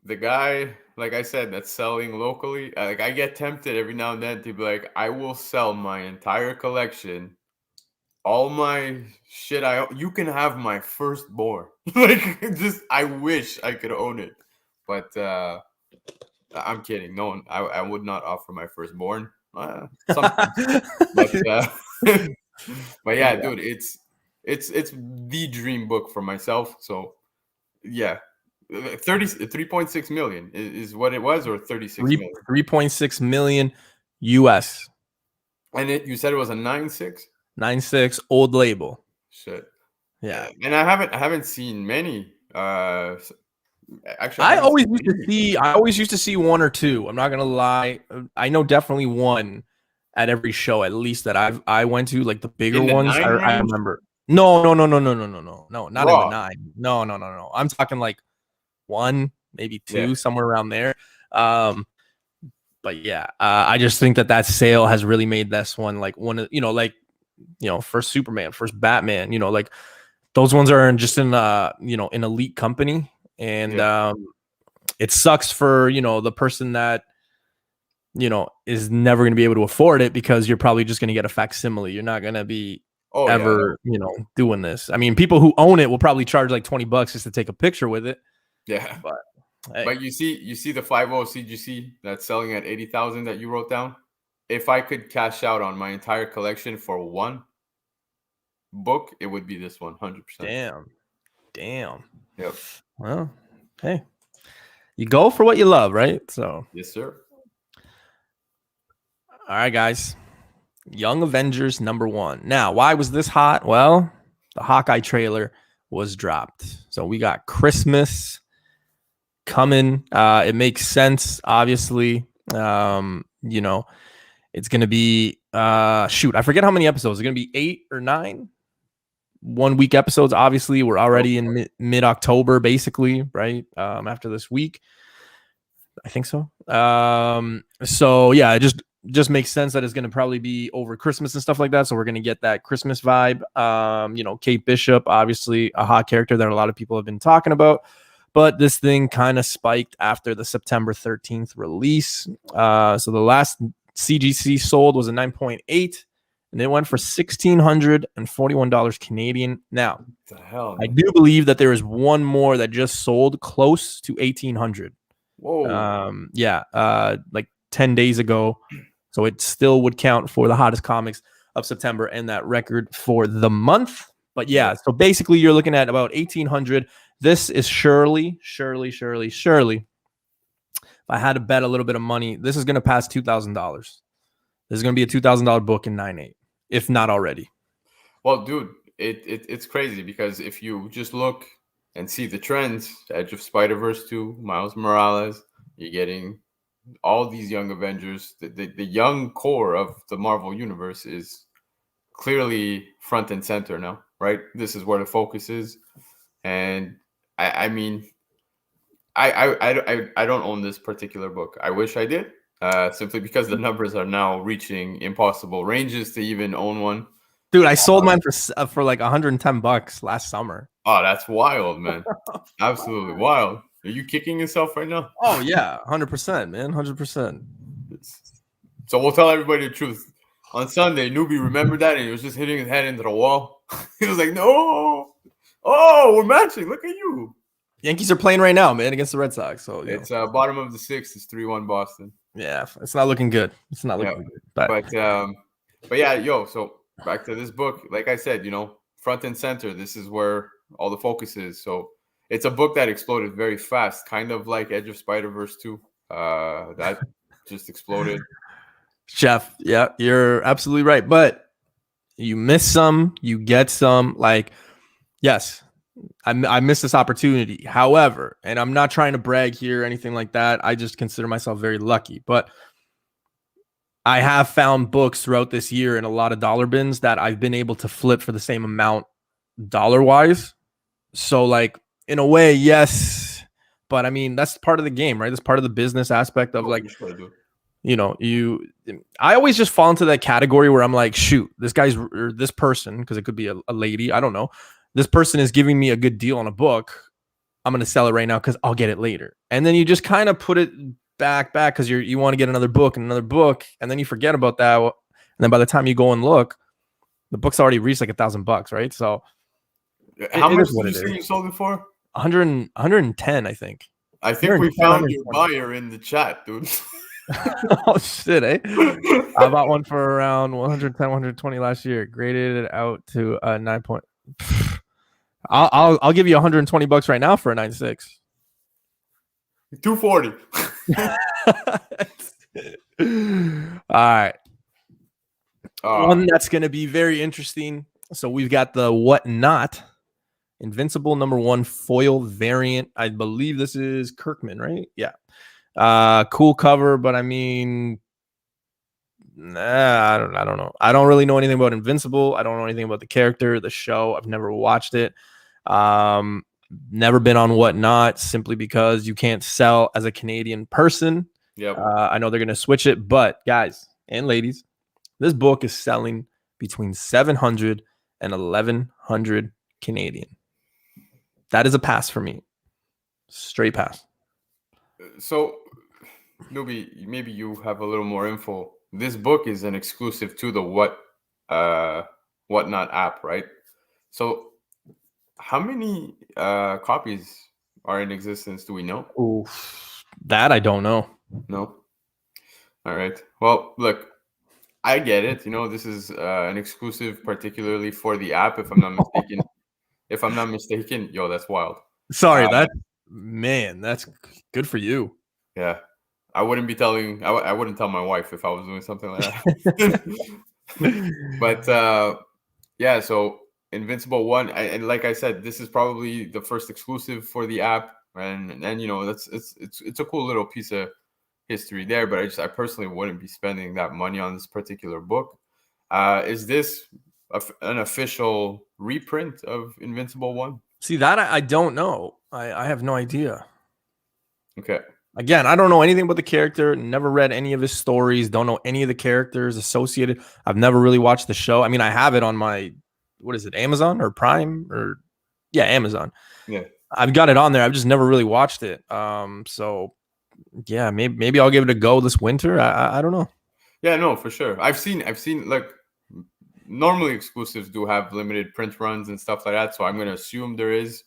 Speaker 2: the guy, like I said, that's selling locally, like I get tempted every now and then to be like, I will sell my entire collection, all my shit. You can have my firstborn. Like, just I wish I could own it, but I'm kidding. No one, I would not offer my firstborn. Sometimes, but but yeah,
Speaker 1: Yeah.
Speaker 2: dude, it's the dream book for myself. So yeah, 3.6 million is what it was, or 36 million.
Speaker 1: 3.6 million US.
Speaker 2: And you said it was a 9.6.
Speaker 1: 9.6 old label.
Speaker 2: Shit.
Speaker 1: Yeah.
Speaker 2: And I haven't seen many. Actually, I
Speaker 1: I
Speaker 2: haven't
Speaker 1: always
Speaker 2: seen
Speaker 1: used to
Speaker 2: any.
Speaker 1: see I always used to see one or two. I'm not gonna lie. I know definitely one at every show, at least that I went to, like the bigger
Speaker 2: In the
Speaker 1: ones.
Speaker 2: 9
Speaker 1: I
Speaker 2: range,
Speaker 1: remember. No, not in the
Speaker 2: raw.
Speaker 1: 9. No. I'm talking like one, maybe
Speaker 2: Yeah.
Speaker 1: two, somewhere around there. But yeah, I just think that sale has really made this one like one of, first Superman, first Batman, like those ones are just in an elite company. And
Speaker 2: Yeah.
Speaker 1: it sucks for, the person that, is never going to be able to afford it, because you're probably just going to get a facsimile. You're not going to be
Speaker 2: Oh yeah.
Speaker 1: ever, doing this. I mean, people who own it will probably charge like $20 just to take a picture with it.
Speaker 2: Yeah.
Speaker 1: But hey.
Speaker 2: But you see the 50 CGC that's selling at 80,000 that you wrote down. If I could cash out on my entire collection for one book, it would be this one, 100%.
Speaker 1: Damn.
Speaker 2: Yep.
Speaker 1: Well, hey, you go for what you love, right? So,
Speaker 2: yes, sir.
Speaker 1: All right, guys. Young Avengers #1. Now, why was this hot? Well, the Hawkeye trailer was dropped. So we got Christmas coming. It makes sense, obviously. It's going to be, I forget how many episodes. It's going to be 8 or 9 1-week episodes. Obviously, we're already in mid-October, basically, right? After this week. I think so. So yeah, it just makes sense that it's going to probably be over Christmas and stuff like that. So we're going to get that Christmas vibe. Kate Bishop, obviously a hot character that a lot of people have been talking about, but this thing kind of spiked after the September 13th release. So the last CGC sold was a 9.8, and it went for $1,641 Canadian. Now,
Speaker 2: the hell,
Speaker 1: I do believe that there is one more that just sold close to 1,800.
Speaker 2: Whoa.
Speaker 1: Like 10 days ago. So it still would count for the hottest comics of September and that record for the month. But yeah, so basically you're looking at about 1,800. This is surely. If I had to bet a little bit of money, this is going to pass $2,000. This is going to be a $2,000 book in 9.8, if not already.
Speaker 2: Well, dude, it's crazy, because if you just look and see the trends, Edge of Spider-Verse 2, Miles Morales, you're getting all these young Avengers. The young core of the Marvel universe is clearly front and center now, right? This is where the focus is. And I mean, I don't own this particular book. I wish I did, simply because the numbers are now reaching impossible ranges to even own one.
Speaker 1: Dude, I sold mine for like $110 last summer.
Speaker 2: Oh, that's wild, man. Absolutely wild. Are you kicking yourself right now?
Speaker 1: Oh, yeah. 100%, man. 100%.
Speaker 2: So we'll tell everybody the truth. On Sunday, Newbie remembered that, and he was just hitting his head into the wall. He was like, no. Oh, we're matching. Look at you.
Speaker 1: Yankees are playing right now, man, against the Red Sox. So
Speaker 2: it's bottom of the 6th. It's 3-1 Boston.
Speaker 1: Yeah, it's not looking good. It's not looking good.
Speaker 2: But yeah, so back to this book. Like I said, front and center. This is where all the focus is. So it's a book that exploded very fast, kind of like Edge of Spider-Verse 2. That just exploded.
Speaker 1: Chef, yeah, you're absolutely right. But you miss some, you get some. Like, yes, I missed this opportunity. However, and I'm not trying to brag here or anything like that. I just consider myself very lucky. But I have found books throughout this year in a lot of dollar bins that I've been able to flip for the same amount dollar-wise. So, like, in a way, yes. But, I mean, that's part of the game, right? That's part of the business aspect of, like, I always just fall into that category where I'm like, shoot, this person, because it could be a lady, I don't know. This person is giving me a good deal on a book. I'm going to sell it right now because I'll get it later. And then you just kind of put it back because you want to get another book, and then you forget about that. And then by the time you go and look, the book's already reached like $1,000, right? So
Speaker 2: How much
Speaker 1: is what
Speaker 2: did you
Speaker 1: it
Speaker 2: say
Speaker 1: is.
Speaker 2: you sold it for?
Speaker 1: 110, I think.
Speaker 2: I think we
Speaker 1: 110,
Speaker 2: found your
Speaker 1: 120.
Speaker 2: buyer in the chat, dude.
Speaker 1: Oh shit, eh? I bought one for around 110, 120 last year. Graded it out to a 9 point. I'll give you $120 right now for a 9.6.
Speaker 2: 240.
Speaker 1: All right. One
Speaker 2: Uh,
Speaker 1: that's going to be very interesting. So we've got the Whatnot Invincible #1 foil variant. I believe this is Kirkman, right? Yeah. Cool cover, but I mean, I don't know. I don't really know anything about Invincible. I don't know anything about the character, the show. I've never watched it. Never been on Whatnot, simply because you can't sell as a Canadian person.
Speaker 2: yep.
Speaker 1: I know they're going to switch it, but guys and ladies, this book is selling between 700 and 1,100 Canadian. That is a pass for me. Straight pass.
Speaker 2: So, Nubi, maybe you have a little more info. This book is an exclusive to the Whatnot app, right? So, how many copies are in existence? Do we know?
Speaker 1: Oof, that I don't know.
Speaker 2: No. All right. Well, look, I get it. This is an exclusive, particularly for the app. If I'm not mistaken, yo, that's wild.
Speaker 1: Sorry,
Speaker 2: Uh,
Speaker 1: that's good for you.
Speaker 2: Yeah, I wouldn't tell my wife if I was doing something like that. But yeah, so Invincible 1, and like I said, this is probably the first exclusive for the app, and it's a cool little piece of history there. But I personally wouldn't be spending that money on this particular book. Is this an official reprint of Invincible 1?
Speaker 1: See, that I don't know. I have no idea.
Speaker 2: Okay.
Speaker 1: Again, I don't know anything about the character. Never read any of his stories. Don't know any of the characters associated. I've never really watched the show. I mean, I have it on my, what is it, Amazon or Prime or Amazon.
Speaker 2: Yeah.
Speaker 1: I've got it on there. I've just never really watched it. So yeah, maybe I'll give it a go this winter. I don't know.
Speaker 2: Yeah, no, for sure. I've seen like normally exclusives do have limited print runs and stuff like that. So I'm going to assume there is.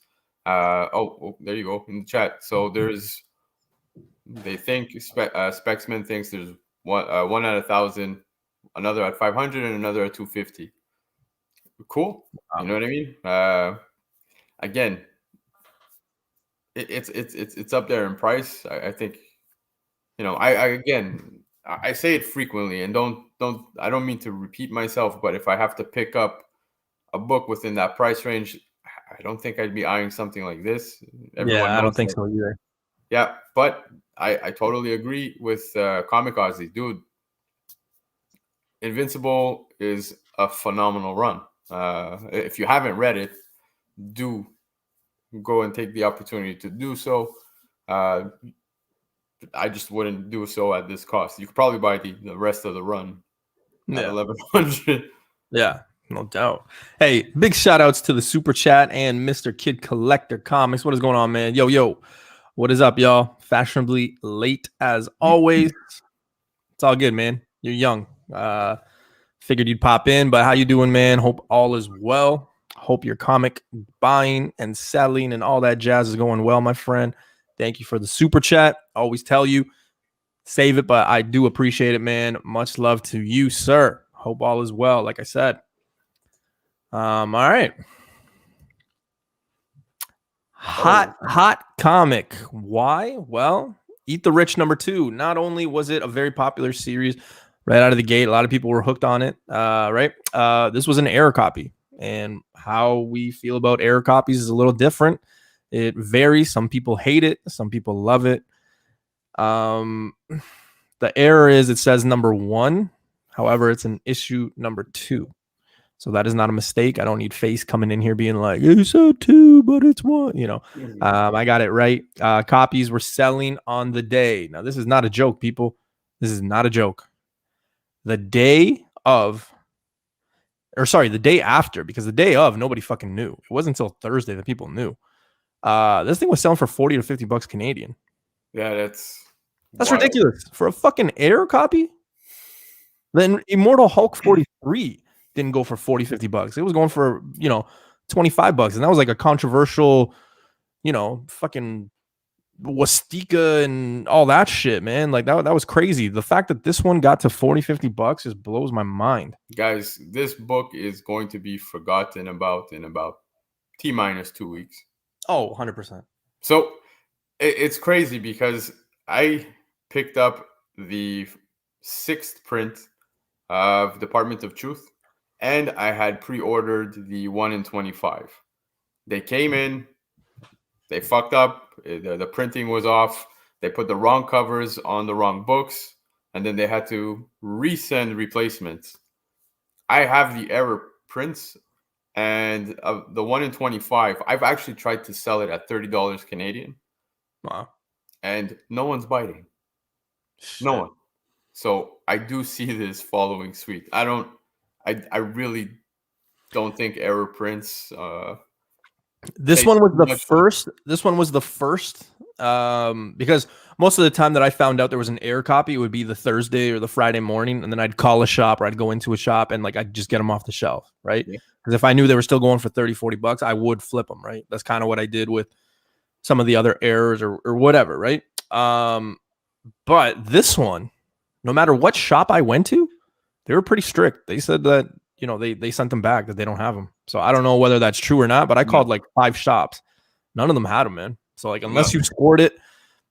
Speaker 2: Oh, there you go in the chat. So there's. They think Specsman thinks there's one at 1,000, another at 500, and another at 250. Cool. You know what I mean? Again, it's up there in price. I think. I say it frequently, and I don't mean to repeat myself, but if I have to pick up a book within that price range, I don't think I'd be eyeing something like this. Everyone
Speaker 1: I don't
Speaker 2: knows
Speaker 1: think
Speaker 2: that.
Speaker 1: so either.
Speaker 2: Yeah, but I totally agree with Comic Ozzy, dude. Invincible is a phenomenal run. If you haven't read it, do go and take the opportunity to do so. I just wouldn't do so at this cost. You could probably buy the rest of the run at 1,100.
Speaker 1: Yeah, no doubt. Hey, big shout outs to the Super Chat and Mr. Kid Collector Comics. What is going on, man? Yo. What is up, y'all? Fashionably late as always. It's all good, man. You're young. Figured you'd pop in, but how you doing, man? Hope all is well. Hope your comic buying and selling and all that jazz is going well, my friend. Thank you for the Super Chat. Always tell you, save it, but I do appreciate it, man. Much love to you, sir. Hope all is well, like I said. All right. Hot comic. Why? Well, Eat the Rich #2. Not only was it a very popular series right out of the gate, a lot of people were hooked on it, right? This was an error copy, and how we feel about error copies is a little different. It varies. Some people hate it. Some people love it. The error is it says #1. However, it's an issue #2. So that is not a mistake. I don't need Face coming in here being like, "You said 2, but it's 1." I got it right. Copies were selling on the day. Now, this is not a joke, people. This is not a joke. The day after, because the day of, nobody fucking knew. It wasn't until Thursday that people knew. This thing was selling for 40 to 50 bucks Canadian.
Speaker 2: Yeah, that's
Speaker 1: That's
Speaker 2: wild.
Speaker 1: ridiculous for a fucking Air copy. Then Immortal Hulk 43 didn't go for 40, 50 bucks. It was going for, 25 bucks. And that was like a controversial, fucking Wastika and all that shit, man. Like that was crazy. The fact that this one got to 40, 50 bucks just blows my mind.
Speaker 2: Guys, this book is going to be forgotten about in about T-minus 2 weeks.
Speaker 1: Oh, 100%.
Speaker 2: So it's crazy because I picked up the 6th print of Department of Truth, and I had pre-ordered the 1 in 25. They came in, they fucked up, the printing was off, they put the wrong covers on the wrong books, and then they had to resend replacements. I have the error prints, and the 1 in 25, I've actually tried to sell it at $30 Canadian.
Speaker 1: Wow.
Speaker 2: And no one's biting.
Speaker 1: Shit.
Speaker 2: No one. So I do see this following suit. I really don't think error prints.
Speaker 1: This one was the first. This one was the first. Because most of the time that I found out there was an Air copy, it would be the Thursday or the Friday morning, and then I'd call a shop or I'd go into a shop and like I'd just get them off the shelf, right? Because if I knew they were still going for 30, 40 bucks, I would flip them, right? That's kind of what I did with some of the other Airs or whatever, right? But this one, no matter what shop I went to, they were pretty strict. They said that, they sent them back, that they don't have them. So I don't know whether that's true or not, but I called like 5 shops. None of them had them, man. So like, unless you scored it,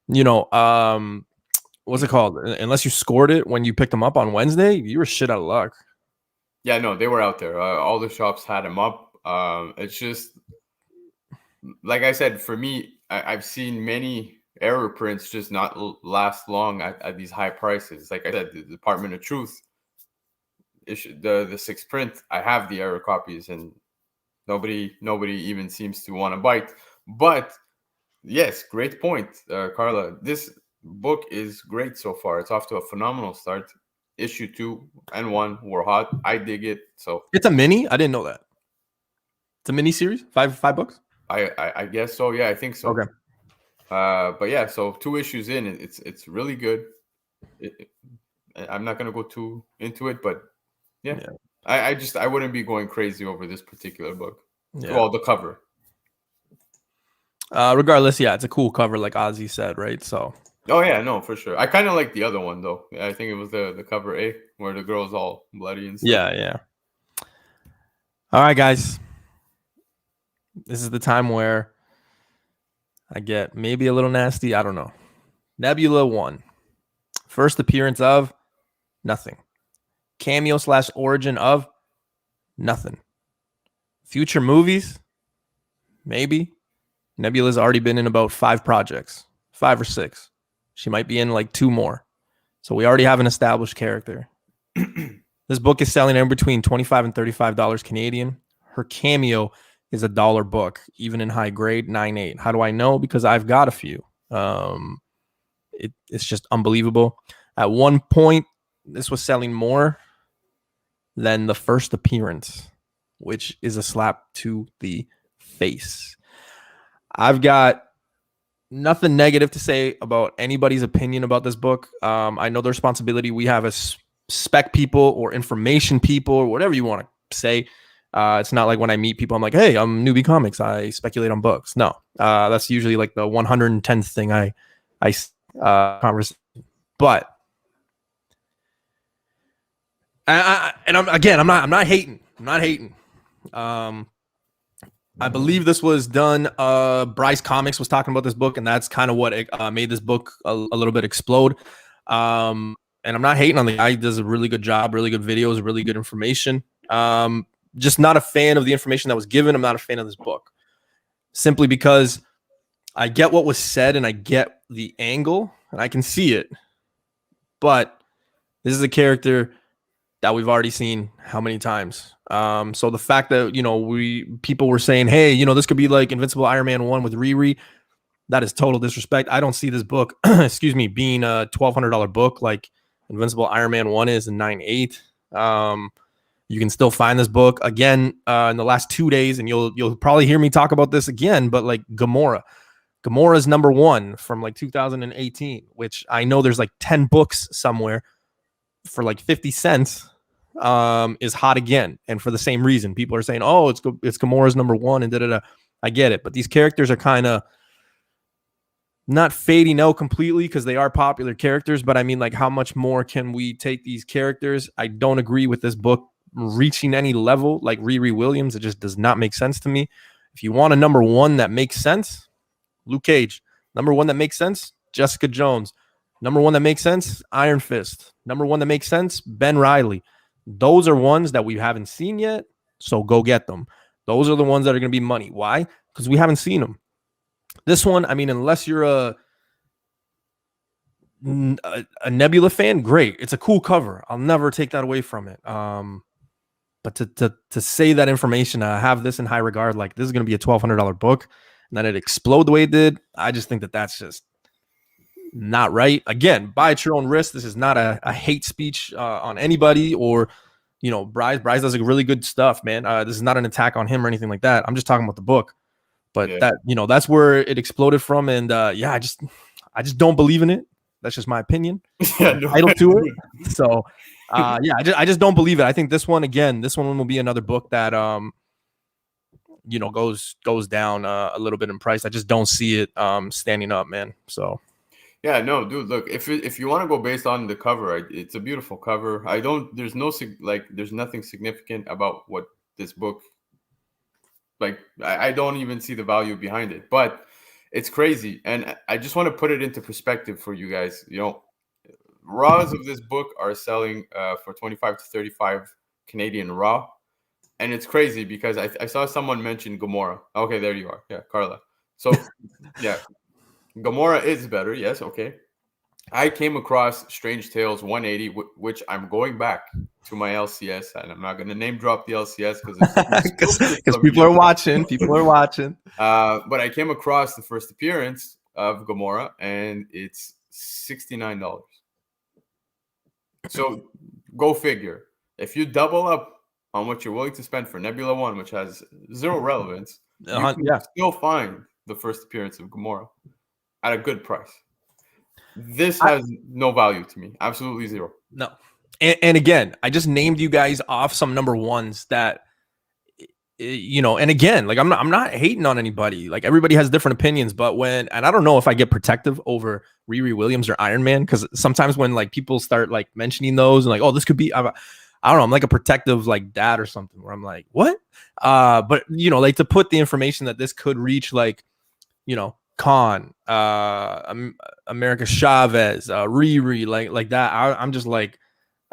Speaker 1: what's it called? Unless you scored it when you picked them up on Wednesday, you were shit out of luck.
Speaker 2: Yeah, no, they were out there. All the shops had them up. It's just, like I said, for me, I've seen many error prints just not last long at these high prices. Like I said, the Department of Truth issued the 6th print. I have the error copies, and nobody even seems to want to bite. But yes, great point, Carla. This book is great so far. It's off to a phenomenal start. Issue 2 and 1 were hot. I dig it. So
Speaker 1: it's a mini. I didn't know that. It's a mini series. 5 books.
Speaker 2: I guess so. Yeah, I think so.
Speaker 1: Okay.
Speaker 2: But yeah, so 2 issues in, it's really good. I'm not gonna go too into it, but yeah. I wouldn't be going crazy over this particular book. Yeah. Well, the cover.
Speaker 1: Regardless, yeah, it's a cool cover, like Ozzy said, right? So.
Speaker 2: Oh yeah, no, for sure. I kind of like the other one though. I think it was the cover A, where the girl's all bloody and stuff.
Speaker 1: Yeah. All right, guys. This is the time where I get maybe a little nasty. I don't know. Nebula 1. First appearance of nothing. Cameo / origin of nothing. Future movies? Maybe. Nebula's already been in about 5 projects. 5 or 6. She might be in like 2 more. So we already have an established character. This book is selling in between $25 and $35 Canadian. Her cameo is $1 book, even in high grade, 9.8. How do I know? Because I've got a few. It's just unbelievable. At one point, this was selling more than the first appearance, which is a slap to the face. I've got nothing negative to say about anybody's opinion about this book. I know the responsibility we have as spec people or information people or whatever you want to say. It's not like when I meet people, I'm like, hey, I'm Newbie Comics. I speculate on books. No, that's usually like the 110th thing I converse. But I'm not hating. I'm not hating. I believe this was done. Bryce Comics was talking about this book, and that's kind of what made this book a little bit explode. And I'm not hating on the guy. He does a really good job, really good videos, really good information. Just not a fan of the information that was given. I'm not a fan of this book, simply because I get what was said and I get the angle and I can see it. But this is a character that we've already seen how many times. So the fact that, people were saying, hey, this could be like Invincible Iron Man 1 with Riri, that is total disrespect. I don't see this book, being a $1,200 book like Invincible Iron Man 1 is in 9.8. You can still find this book again in the last 2 days, and you'll probably hear me talk about this again. But like Gamora is number 1 from like 2018, which I know there's like 10 books somewhere for like 50 cents. Is hot again, and for the same reason, people are saying, "Oh, it's Gamora's number 1," and da da da. I get it, but these characters are kind of not fading out completely because they are popular characters. But I mean, like, how much more can we take these characters? I don't agree with this book reaching any level like Riri Williams. It just does not make sense to me. If you want a number 1 that makes sense, Luke Cage. Number 1 that makes sense, Jessica Jones. Number 1 that makes sense, Iron Fist. Number 1 that makes sense, Ben Reilly. Those are ones that we haven't seen yet, so go get them. Those are the ones that are going to be money. Why? Because we haven't seen them. This one, I mean, unless you're a Nebula fan, great. It's a cool cover. I'll never take that away from it. But to say that information, have this in high regard, like this is going to be a $1,200 book, and then it explode the way it did, I just think that that's just not right. Again, buy at your own risk. This is not a hate speech on anybody, or Bryce does like really good stuff, man. This is not an attack on him or anything like that. I'm just talking about the book. But that's where it exploded from, and I just don't believe in it. That's just my opinion. Title to it. So I just don't believe it. I think this one will be another book that goes down a little bit in price. I just don't see it standing up, man. So
Speaker 2: yeah, no, dude, look, if you want to go based on the cover, it's a beautiful cover. There's nothing significant about what this book, like, I don't even see the value behind it, but it's crazy. And I just want to put it into perspective for you guys. Raws of this book are selling for 25 to 35 Canadian raw. And it's crazy because I saw someone mention Gamora. Okay, there you are. Yeah, Carla. So, yeah. Gamora is better, yes, okay. I came across Strange Tales 180, which I'm going back to my LCS, and I'm not going to name drop the LCS
Speaker 1: because people are watching. People are watching.
Speaker 2: But I came across the first appearance of Gamora, and it's $69. So go figure. If you double up on what you're willing to spend for Nebula 1, which has zero relevance, you can still find the first appearance of Gamora at a good price. This has no value to me. Absolutely zero.
Speaker 1: No. And again, I just named you guys off some number 1s that, and again, like I'm not hating on anybody. Like everybody has different opinions, but and I don't know if I get protective over Riri Williams or Iron Man, because sometimes when like people start like mentioning those and like, oh, this could be, I don't know, I'm like a protective like dad or something where I'm like, what? But like to put the information that this could reach like, Khan, America Chavez, Riri, like that. I'm just like,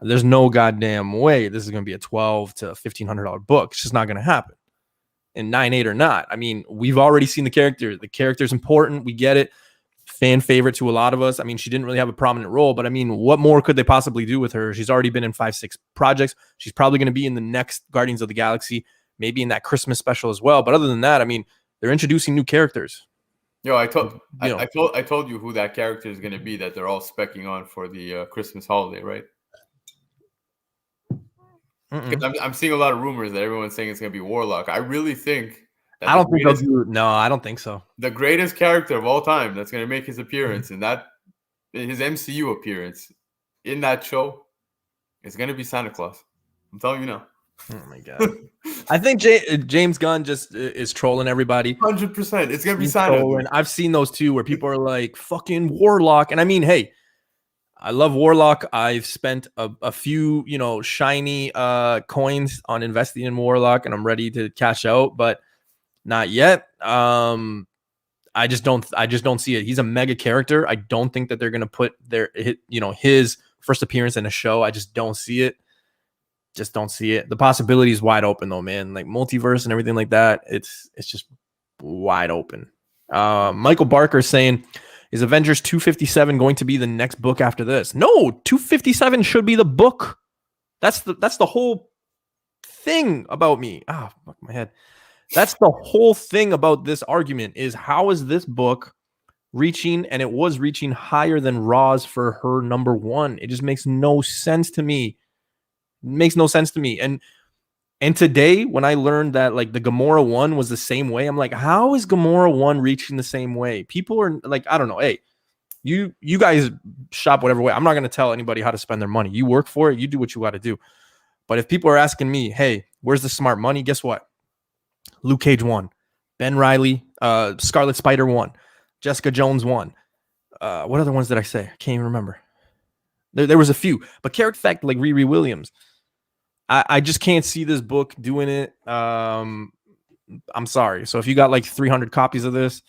Speaker 1: there's no goddamn way this is going to be a $1,200 to $1,500 book. It's just not going to happen. And 9.8 or not. I mean, we've already seen the character. The character's important. We get it. Fan favorite to a lot of us. I mean, she didn't really have a prominent role, but I mean, what more could they possibly do with her? She's already been in 5-6 projects. She's probably going to be in the next Guardians of the Galaxy, maybe in that Christmas special as well. But other than that, I mean, they're introducing new characters.
Speaker 2: I told you who that character is going to be that they're all specking on for the Christmas holiday, right? I'm seeing a lot of rumors that everyone's saying it's going to be Warlock. I really think that
Speaker 1: I don't think they'll do. No, I don't think so.
Speaker 2: The greatest character of all time that's going to make his appearance in his MCU appearance in that show is going to be Santa Claus. I'm telling you now.
Speaker 1: Oh my god! I think James Gunn just is trolling everybody.
Speaker 2: 100%. It's gonna be Santa.
Speaker 1: And I've seen those too, where people are like, "Fucking Warlock," and I mean, hey, I love Warlock. I've spent a few, shiny coins on investing in Warlock, and I'm ready to cash out, but not yet. I just don't see it. He's a mega character. I don't think that they're gonna put his first appearance in a show. I just don't see it. Just don't see it. The possibility is wide open though, man. Like multiverse and everything like that. It's just wide open. Michael Barker saying, is Avengers 257 going to be the next book after this? No, 257 should be the book. That's the whole thing about me. Fuck my head. That's the whole thing about this argument is how is this book reaching, and it was reaching higher than Raw's for her number 1. It just makes no sense to me. Makes no sense to me. And And today, when I learned that like the Gamora 1 was the same way, I'm like, how is Gamora 1 reaching the same way? People are like, I don't know. Hey, you guys shop whatever way. I'm not going to tell anybody how to spend their money. You work for it. You do what you got to do. But if people are asking me, hey, where's the smart money? Guess what? Luke Cage 1, Ben Reilly, Scarlet Spider 1, Jessica Jones 1. What other ones did I say? I can't even remember. There was a few. But character fact like Riri Williams. I just can't see this book doing it. I'm sorry. So if you got like 300 copies of this,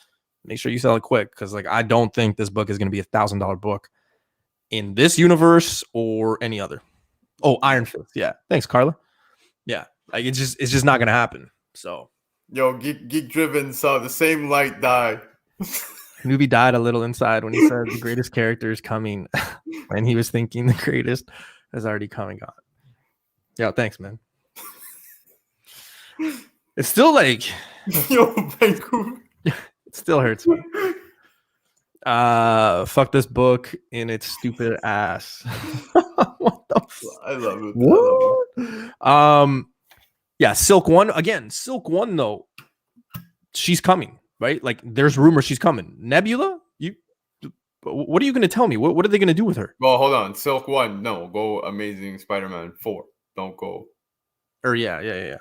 Speaker 1: make sure you sell it quick, because like I don't think this book is going to be $1,000 book in this universe or any other. Oh, Iron Fist. Yeah. Thanks, Carla. Yeah. Like it's just not going to happen. So
Speaker 2: Yo, Geek Driven saw the same light die.
Speaker 1: Newbie died a little inside when he said the greatest character is coming, and he was thinking the greatest is already coming on. Yeah, thanks, man. It's still like,
Speaker 2: Yo, Vancouver.
Speaker 1: it still hurts me. Fuck this book in its stupid ass. What the
Speaker 2: I love it. What?
Speaker 1: I love it. Yeah, Silk 1 again. Silk 1 though, she's coming, right? Like there's rumors she's coming. Nebula, what are you going to tell me? What are they going to do with her?
Speaker 2: Well, hold on. Silk 1, no, go Amazing Spider-Man 4. Don't go.
Speaker 1: Or yeah.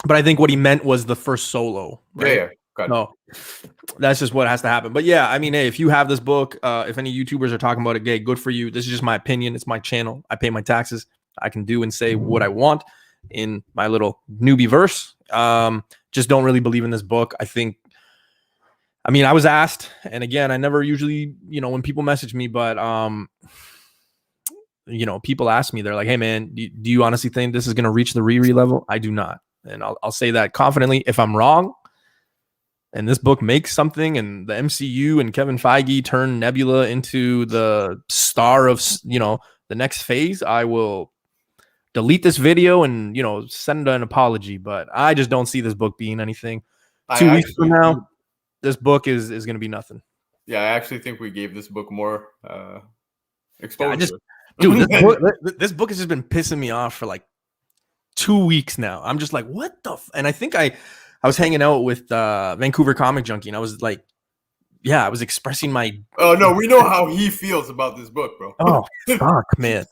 Speaker 1: But I think what he meant was the first solo, right?
Speaker 2: Yeah. Got it.
Speaker 1: No, that's just what has to happen. But yeah, I mean, hey, if you have this book, if any YouTubers are talking about it, gay, good for you. This is just my opinion. It's my channel. I pay my taxes. I can do and say what I want in my little newbie verse. Just don't really believe in this book. I mean, I was asked, and again, I never usually, when people message me, but people ask me, they're like, hey man, do you honestly think this is going to reach the Riri level? I do not. And I'll say that confidently. If I'm wrong, and this book makes something, and the MCU and Kevin Feige turn Nebula into the star of, the next phase, I will delete this video and, send an apology. But I just don't see this book being anything. 2 weeks from now, this book is going to be nothing.
Speaker 2: Yeah, I actually think we gave this book more exposure.
Speaker 1: Dude, this book has just been pissing me off for like 2 weeks now. I'm just like, what the and I think I was hanging out with Vancouver Comic Junkie, and I was like, I was expressing my...
Speaker 2: Oh, no, we know how he feels about this book, bro.
Speaker 1: Oh, fuck, man.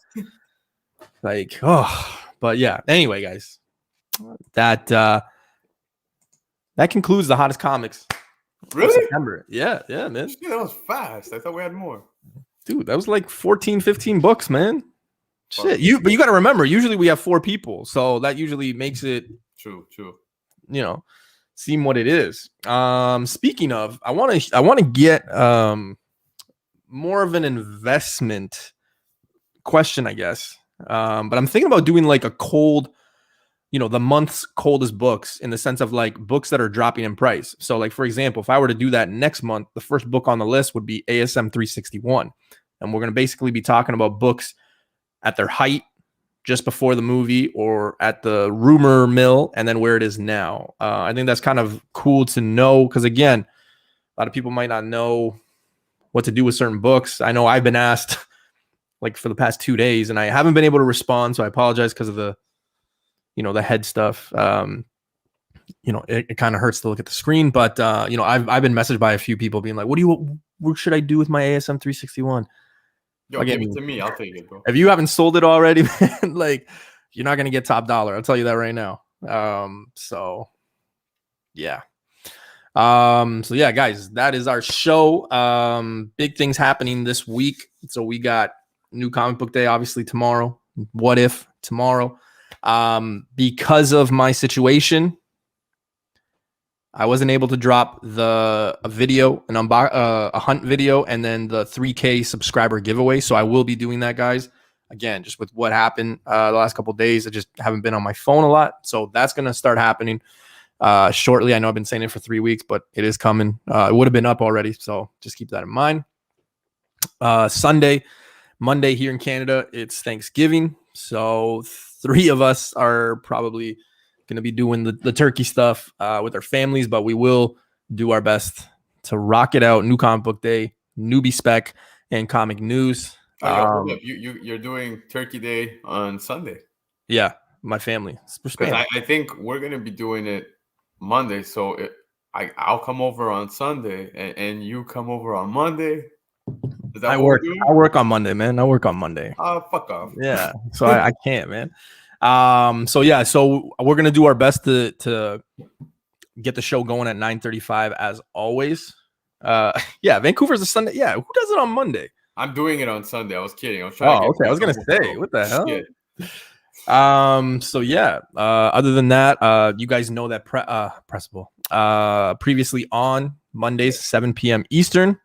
Speaker 1: Like, but yeah. Anyway, guys, that concludes the hottest comics.
Speaker 2: Really?
Speaker 1: September. Yeah, man.
Speaker 2: Shit, that was fast. I thought we had more.
Speaker 1: Dude, that was like 14, 15 books, man. Shit. But you got to remember, usually we have 4 people, so that usually makes it...
Speaker 2: True.
Speaker 1: Seem what it is. Speaking of, I want to get more of an investment question, I guess. But I'm thinking about doing like a cold, the month's coldest books, in the sense of like books that are dropping in price. So like, for example, if I were to do that next month, the first book on the list would be ASM 361. And we're going to basically be talking about books at their height, just before the movie, or at the rumor mill, and then where it is now. I think that's kind of cool to know, because again, a lot of people might not know what to do with certain books. I know I've been asked like for the past 2 days, and I haven't been able to respond, so I apologize because of the head stuff. It kind of hurts to look at the screen, but I've been messaged by a few people being like, what should I do with my ASM 361?
Speaker 2: Yo, give it to me. I'll take it, bro.
Speaker 1: If you haven't sold it already, man, like you're not gonna get top dollar. I'll tell you that right now. So yeah, guys, that is our show. Big things happening this week. So we got new comic book day, obviously tomorrow. What if tomorrow? Because of my situation, I wasn't able to drop a video, a hunt video, and then the 3K subscriber giveaway. So I will be doing that, guys. Again, just with what happened the last couple of days, I just haven't been on my phone a lot. So that's going to start happening shortly. I know I've been saying it for 3 weeks, but it is coming. It would have been up already. So just keep that in mind. Monday here in Canada, it's Thanksgiving. So 3 of us are probably going to be doing the turkey stuff with our families, but we will do our best to rock it out. New comic book day, newbie spec, and comic news.
Speaker 2: You're doing Turkey Day on Sunday.
Speaker 1: Yeah. my family. We're
Speaker 2: Because
Speaker 1: spam.
Speaker 2: I think we're gonna be doing it Monday. So I'll come over on Sunday and you come over on Monday. Is that
Speaker 1: I
Speaker 2: what we're
Speaker 1: work.
Speaker 2: doing?
Speaker 1: I work on Monday, man. I work on Monday.
Speaker 2: Fuck off.
Speaker 1: Yeah, so I can't, man. So yeah, so we're gonna do our best to get the show going at 9:35 as always. Yeah, Vancouver's a Sunday. Yeah, who does it on Monday?
Speaker 2: I'm doing it on Sunday. I was kidding. I was trying to
Speaker 1: Oh,
Speaker 2: get
Speaker 1: okay. I was gonna
Speaker 2: myself
Speaker 1: say,
Speaker 2: over
Speaker 1: what the hell?
Speaker 2: shit.
Speaker 1: So yeah. Other than that, you guys know that Pressable. Previously on Mondays, 7 p.m. Eastern.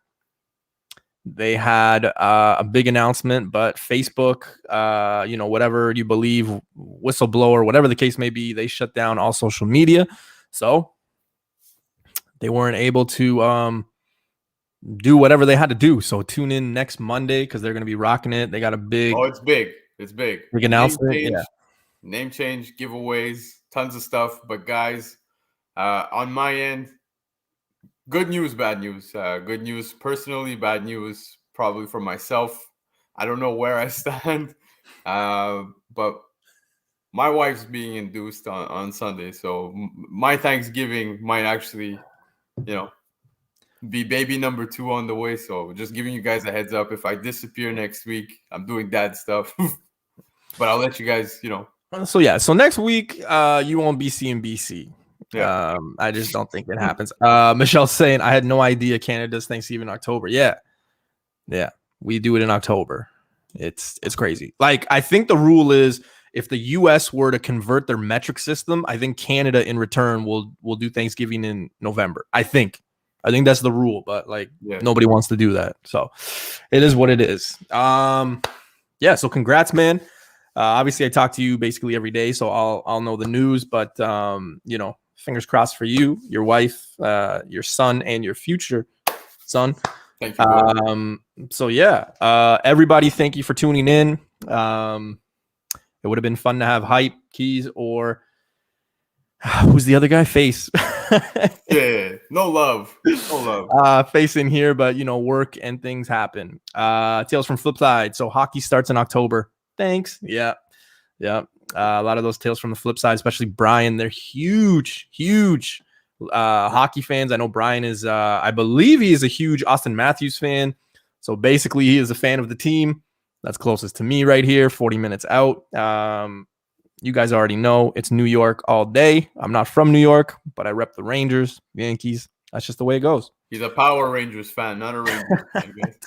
Speaker 1: They had a big announcement, but Facebook, whatever you believe, whistleblower, whatever the case may be, they shut down all social media. So they weren't able to do whatever they had to do. So tune in next Monday because they're going to be rocking it. They got a big,
Speaker 2: it's big. It's big.
Speaker 1: big announcement.
Speaker 2: Name change, giveaways, tons of stuff. But guys, on my end, good news, bad news. Good news personally, bad news probably for myself. I don't know where I stand, but my wife's being induced on Sunday. So my Thanksgiving might actually, be baby number 2 on the way. So just giving you guys a heads up. If I disappear next week, I'm doing dad stuff. But I'll let you guys,
Speaker 1: So yeah, so next week, you won't be seeing BC.
Speaker 2: Yeah.
Speaker 1: I just don't think it happens. Michelle's saying I had no idea Canada's Thanksgiving in October. Yeah, we do it in October. It's crazy. Like I think the rule is if the U.S. were to convert their metric system, I think Canada in return will do Thanksgiving in November. I think that's the rule, but nobody wants to do that. So it is what it is. Yeah. So congrats, man. Obviously, I talk to you basically every day, so I'll know the news. But fingers crossed for you, your wife, your son, and your future son.
Speaker 2: Thank you.
Speaker 1: So yeah, everybody, thank you for tuning in. It would have been fun to have Hype, Keys, or who's the other guy? Face.
Speaker 2: Yeah, no love.
Speaker 1: Face in here, but work and things happen. Tales from Flip Side. So hockey starts in October. Thanks. Yeah. A lot of those tales from the flip side, especially Brian, they're huge hockey fans. I know Brian is, I believe he is a huge Austin Matthews fan. So basically he is a fan of the team that's closest to me right here, 40 minutes out. You guys already know it's New York all day. I'm not from New York, but I rep the Rangers, Yankees. That's just the way it goes.
Speaker 2: He's a Power Rangers fan, not a Rangers fan, guys.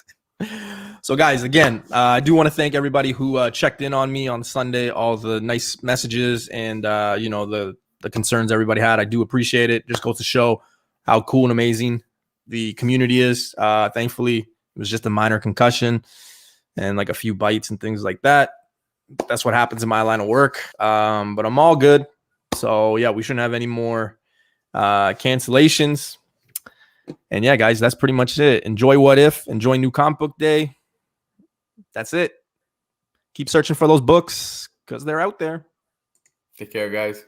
Speaker 1: So guys, again, I do want to thank everybody who checked in on me on Sunday, all the nice messages and the concerns everybody had. I do appreciate it. Just goes to show how cool and amazing the community is. Thankfully, it was just a minor concussion and like a few bites and things like that. That's what happens in my line of work. But I'm all good. So yeah, we shouldn't have any more cancellations. And yeah, guys, that's pretty much it. Enjoy What If. Enjoy New Comic Book Day. That's it. Keep searching for those books because they're out there.
Speaker 2: Take care, guys.